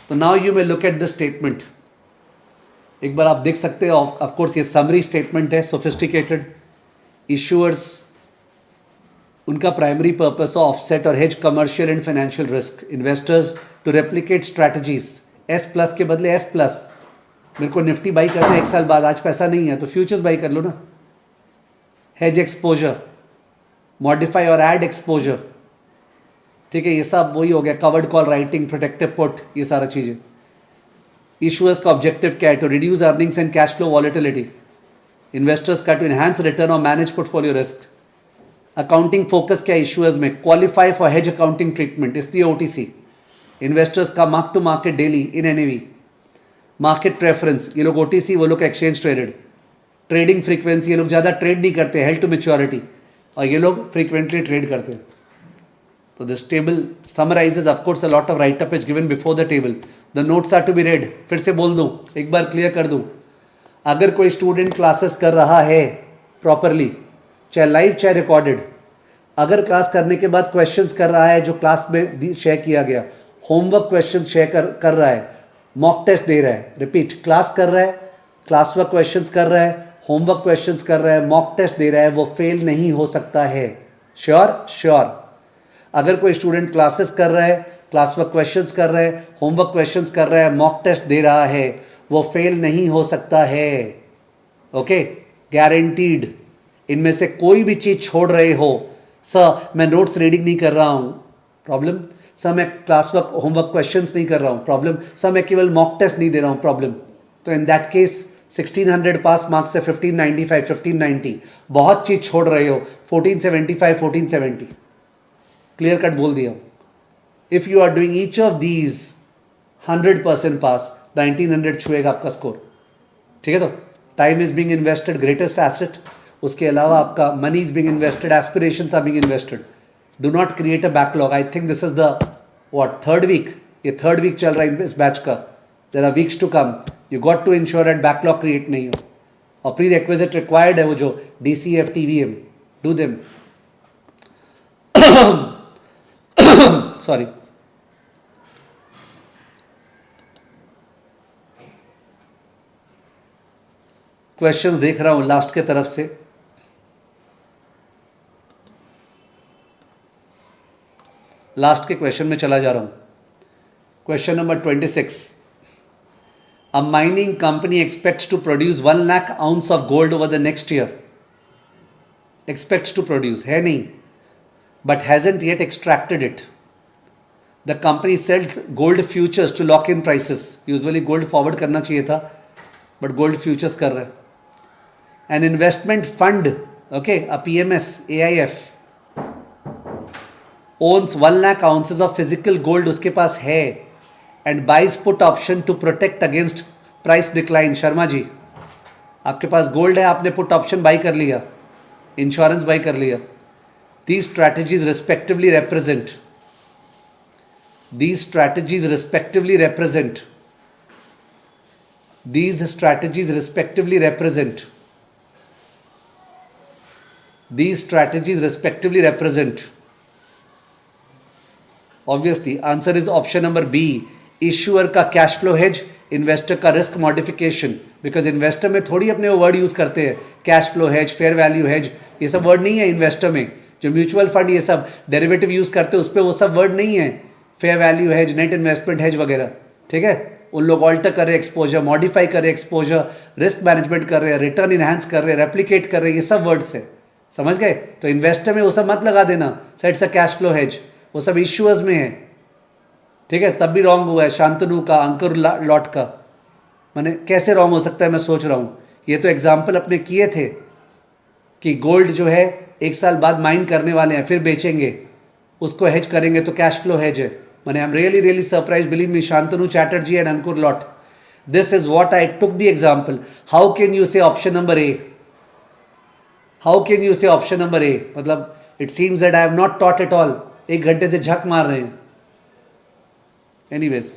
तो now you may look at the statement, एक बार आप देख सकते हो। ऑफ कोर्स ये समरी स्टेटमेंट है, सोफिस्टिकेटेड। इशूअर्स, उनका प्राइमरी पर्पस ऑफसेट और hedge commercial and financial risk. Investors to replicate strategies, S+ के बदले F+। मेरे को निफ्टी बाई करना है 1 साल बाद, आज पैसा नहीं है तो फ्यूचर्स बाई कर लो ना। हेज एक्सपोजर, मॉडिफाई और ऐड एक्सपोजर, ठीक है, ये सब वही हो गया। Covered call writing, protective put, ये सारा चीजें। इशूअर्स का ऑब्जेक्टिव क्या है? To reduce earnings and cash flow volatility. Investors का टू एनहांस रिटर्न और manage portfolio risk. Accounting focus क्या है इशूअर्स में? Qualify for hedge accounting treatment, इसलिए OTC। इन्वेस्टर्स का mark to market daily in NAV। Market preference, ये लोग OTC, वो लोग एक्सचेंज ट्रेडेड। ट्रेडिंग फ्रीक्वेंसी, ये लोग ज़्यादा ट्रेड नहीं करते, हेल्ड टू मेच्योरिटी, और ये लोग फ्रीक्वेंटली ट्रेड करते हैं। So this table summarizes, of course, a lot of write-up is given before the table. The notes are to be read. फिर से बोल दूं, एक बार क्लियर कर दूं, अगर कोई स्टूडेंट क्लासेस कर रहा है प्रॉपरली, चाहे लाइव चाहे रिकॉर्डेड, अगर क्लास करने के बाद क्वेश्चंस कर रहा है जो क्लास में शेयर किया गया, होमवर्क क्वेश्चन शेयर कर रहा है, मॉक टेस्ट दे रहा है, रिपीट, क्लास कर रहा है, क्लास वर्क क्वेश्चंस कर रहा है, होमवर्क क्वेश्चंस कर रहा है, मॉक टेस्ट दे रहा है, वो फेल नहीं हो सकता है। श्योर? श्योर। अगर कोई स्टूडेंट क्लासेस कर रहा है, क्लास वर्क क्वेश्चंस कर रहा है, होमवर्क क्वेश्चंस कर रहा है, मॉक टेस्ट दे रहा है, वो फेल नहीं हो सकता है, ओके, गारंटीड। इनमें से कोई भी चीज छोड़ रहे हो, सर मैं नोट्स रीडिंग नहीं कर रहा हूं, प्रॉब्लम। सर मैं क्लास वर्क होमवर्क क्वेश्चंस नहीं कर रहा हूं, प्रॉब्लम। सर मैं केवल मॉक टेस्ट नहीं दे रहा हूं, प्रॉब्लम। तो in that case 1600 pass marks से 1595, 1590, बहुत चीज छोड़ रहे हो, 1475, 1470, क्लियर कट बोल दिया। If you are doing each of these 100% pass, 1900 छुएगा आपका स्कोर, ठीक है। तो time is being invested, greatest asset. उसके अलावा आपका money is being invested, aspirations are being invested. Do not create a backlog. I think this is the third week, ये third week चल रहा है इस बैच का। There are weeks to come. You got to ensure that backlog create नहीं हो। और pre requisite required है वो जो DCF TVM, do them. Sorry, questions देख रहा हूं लास्ट के तरफ से। लास्ट के क्वेश्चन में चला जा रहा हूं। Question number 26। A mining company expects to produce 1 lakh ounce of gold over the next year. Expects to produce है नहीं, but hasn't yet extracted it. The company sells gold futures to lock in prices. Usually gold forward करना चाहिए था, but gold futures कर रहा है. An investment fund Okay, a PMS, AIF owns 1 lakh ounces of physical gold उसके पास है and buys put option to protect against price decline. Sharma ji, आपके पास gold है, आपने पुट ऑप्शन बाई कर लिया, इंश्योरेंस बाई कर लिया. These strategies respectively represent. These strategies respectively represent. These strategies respectively represent. These strategies respectively represent. Obviously, answer is option number B. Issuer का cash flow hedge, investor का risk modification. Because investor में थोड़ी अपने वो word use करते हैं, cash flow hedge, fair value hedge, ये सब वर्ड नहीं है इन्वेस्टर में. जो म्यूचुअल फंड ये सब डेरिवेटिव यूज करते हैं उस पर वो सब वर्ड नहीं है, fair value hedge, net investment hedge वगैरह. ठीक है, उन लोग ऑल्टर कर रहे हैं एक्सपोजर, मॉडिफाई कर रहे हैं एक्सपोजर, रिस्क मैनेजमेंट कर रहे हैं, रिटर्न इनहैंस कर रहे हैं, रेप्लीकेट कर रहे हैं, ये सब वर्ड्स है. समझ गए? तो इन्वेस्टर में वो सब मत लगा देना, सेट्स अ कैश फ्लो हेज, वो सब इश्यूअर्स में है. ठीक है, तब भी रॉन्ग हुआ है शांतनु का, अंकुर लॉट का. मैंने कैसे रॉन्ग हो सकता है, मैं सोच रहा हूँ. ये तो एग्जाम्पल अपने किए थे कि गोल्ड जो है 1 साल बाद माइन करने वाले हैं, फिर बेचेंगे, उसको हेज करेंगे तो कैश फ्लो हेज है. मैंने I am really surprise, believe me, Shantanu Chatterjee and Ankur लॉट. This is what I took the example. How can you say option number A? How can you say option number A? मतलब it seems that I have not taught at all. 1 घंटे से झक मार रहे हैं. Anyways,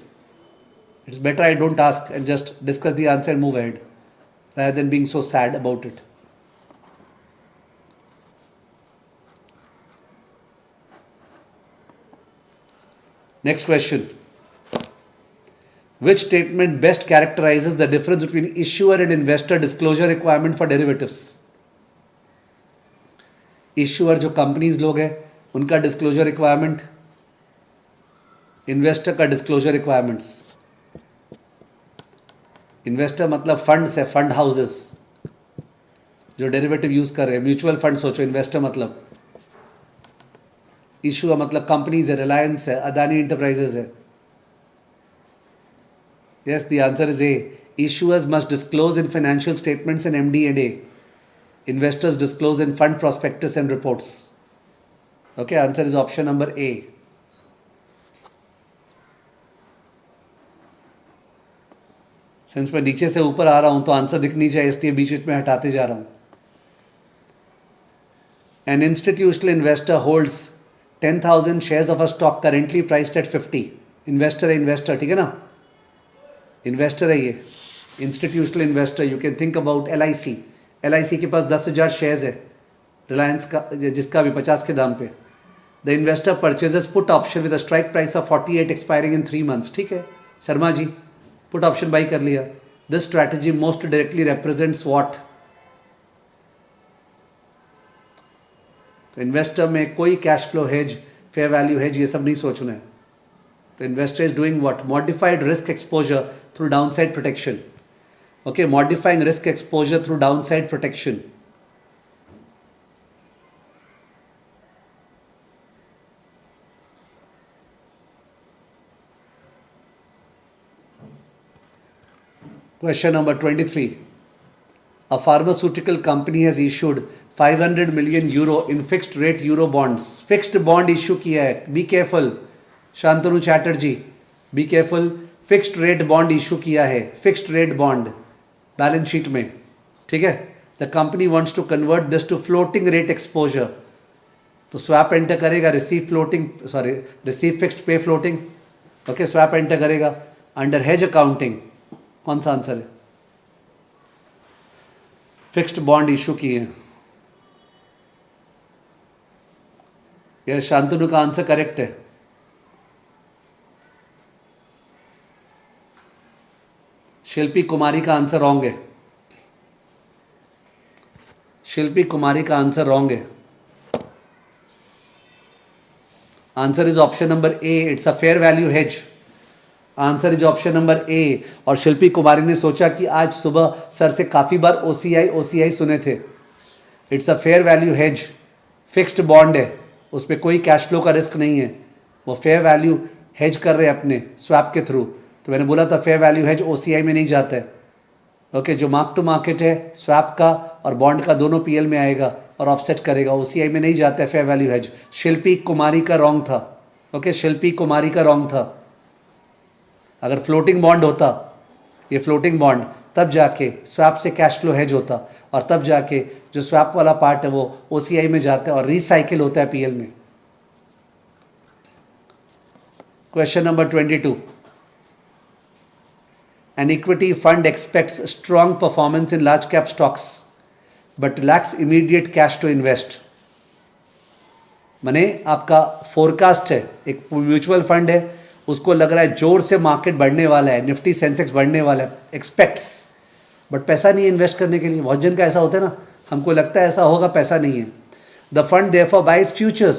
it's better I don't ask and just discuss the answer and move ahead rather than being so sad about it. Next question. Which statement best characterizes the difference between issuer and investor disclosure requirement for derivatives? Issuer जो companies लोग हैं उनका disclosure requirement, investor का disclosure requirements. Investor मतलब funds है, fund houses जो derivative use कर रहे हैं, म्यूचुअल फंड सोचो. इन्वेस्टर मतलब, इशूअर मतलब कंपनीज है, रिलायंस है, अदानी इंटरप्राइजेज है. Yes, the answer is a. Issuers must disclose in financial statements and MD&A. Investors disclose in fund prospectus and reports. Okay, answer is option number A. Since मैं नीचे से ऊपर आ रहा हूं तो आंसर दिखनी चाहिए, इसलिए बीच बीच में हटाते जा रहा हूं. An institutional investor holds 10,000 shares of a stock currently priced eight 50. Investor है, इन्वेस्टर, ठीक है ना, इन्वेस्टर है ये, institutional investor. You can think about LIC. LIC के पास 10,000 शेयर्स है रिलायंस का, जिसका भी 50 के दाम पे. The investor purchases put option with a strike price of 48 expiring in 3 months. ठीक है Sharma ji, put option by कर लिया. This strategy most directly represents what? तो इन्वेस्टर में कोई cash flow hedge, fair value hedge, ये सब नहीं सोचना है. तो investor is doing what? Modified risk exposure through downside protection. Okay, modifying risk exposure through downside protection. Question number 23. A pharmaceutical company has issued 500 million euro in fixed rate euro bonds. Fixed bond issue किया है. Be careful. Shantanu Chatterjee, be careful. Fixed rate bond issue किया है. Fixed rate bond balance sheet में. ठीक है. The company wants to convert this to floating rate exposure. तो swap enter करेगा, receive fixed pay floating. Okay, swap enter करेगा under hedge accounting. कौन सा आंसर है? फिक्स्ड बॉन्ड इशू किए. यह शांतनु का आंसर करेक्ट है. शिल्पी कुमारी का आंसर रॉन्ग है. शिल्पी कुमारी का आंसर रॉन्ग है. Answer is option number A. It's a fair value hedge. Answer is option number ए. और शिल्पी कुमारी ने सोचा कि आज सुबह सर से काफ़ी बार OCI सुने थे. It's a fair value hedge. Fixed bond है, उस पर कोई कैश फ्लो का रिस्क नहीं है. वो फेयर वैल्यू हेज कर रहे हैं अपने स्वैप के थ्रू. तो मैंने बोला था फेयर वैल्यू हेज OCI में नहीं जाता है. ओके, जो मार्क टू मार्केट है स्वैप का और बॉन्ड का, दोनों PL में आएगा. और ऑफसेट करेगा, ओसीआई में नहीं जाता है फेयर वैल्यू हेज। शिल्पी कुमारी का रॉन्ग था, ओके, शिल्पी कुमारी का रॉन्ग था। अगर फ्लोटिंग बॉन्ड होता, ये फ्लोटिंग बॉन्ड, तब जाके स्वैप से कैश फ्लो हेज होता और तब जाके जो स्वैप वाला पार्ट है वो ओसीआई में जाता है और रिसाइकिल होता है पीएल में। Question number 22, an equity fund expects strong performance in large cap stocks but lacks immediate cash to invest। माने आपका फोरकास्ट है, एक म्यूचुअल फंड है, उसको लग रहा है जोर से मार्केट बढ़ने वाला है, निफ्टी सेंसेक्स बढ़ने वाला है, एक्सपेक्ट्स, बट पैसा नहीं है इन्वेस्ट करने के लिए। बहुत जन का ऐसा होता है ना, हमको लगता है ऐसा होगा, पैसा नहीं है। The fund therefore buys futures,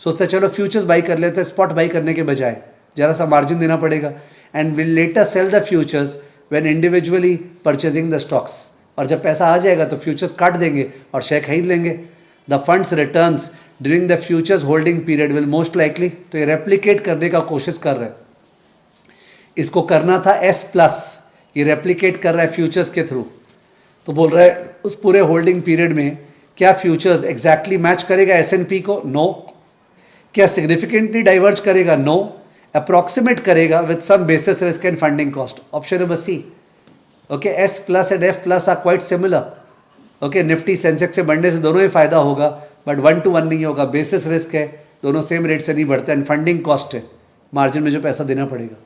सोचते चलो फ्यूचर्स बाई कर लेते हैं स्पॉट बाई करने के बजाय, जरा सा मार्जिन देना पड़ेगा, and will later sell the futures when individually purchasing the stocks. और जब पैसा आ जाएगा तो फ्यूचर्स काट देंगे और शेयर खरीद लेंगे। The funds returns during the futures holding period will most likely, तो ये रेप्लिकेट करने का कोशिश कर रहे हैं। इसको करना था एस प्लस, ये रेप्लिकेट कर रहा है फ्यूचर्स के थ्रू। तो बोल रहा है उस पूरे होल्डिंग पीरियड में क्या फ्यूचर्स एग्जैक्टली मैच करेगा एस&पी को? नो। क्या सिग्निफिकेंटली डाइवर्ज करेगा? नो। अप्रॉक्सीमेट करेगा with some basis risk and funding cost, option number C. Okay, S plus and F plus are quite similar. Okay, Nifty Sensex से बढ़ने से दोनों ही फायदा होगा, बट 1 to 1 नहीं होगा, बेसिस रिस्क है, दोनों सेम रेट से नहीं बढ़ते, एंड फंडिंग कॉस्ट है, मार्जिन में जो पैसा देना पड़ेगा।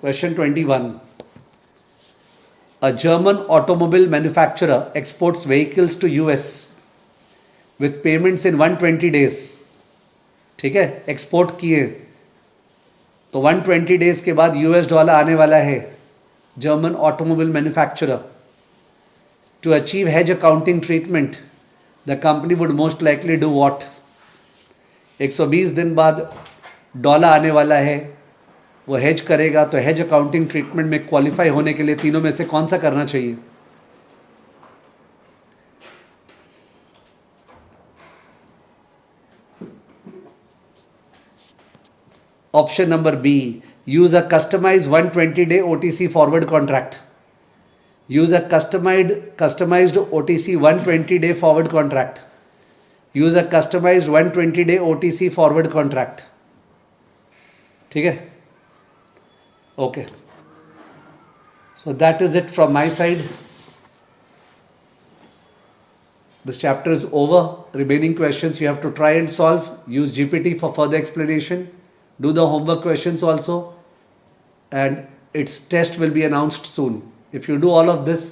Question 21. A German automobile manufacturer exports vehicles to US with payments in 120 days. ठीक है, एक्सपोर्ट किए तो 120 डेज के बाद $, आने वाला है। German automobile manufacturer, to achieve hedge accounting treatment the company would most likely do what? 120 दिन बाद डॉलर आने वाला है, वो हेज करेगा, तो हेज अकाउंटिंग ट्रीटमेंट में क्वालिफाई होने के लिए तीनों में से कौन सा करना चाहिए? Option number B, use a customized 120-day OTC forward contract. Use a customized OTC 120-day forward contract. Use a customized 120-day OTC forward contract. ठीक है, okay, so that is it from my side. This chapter is over. Remaining questions you have to try and solve. Use GPT for further explanation. Do the homework questions also, and its test will be announced soon. If you do all of this,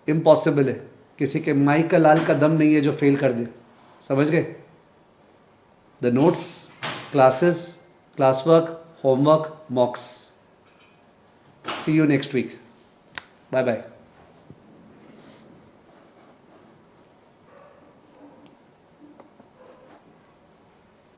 impossible है, किसी के माई का लाल का दम नहीं है जो fail कर दे, समझ गए? The notes, classes, classwork, homework, mocks. See you next week. Bye bye.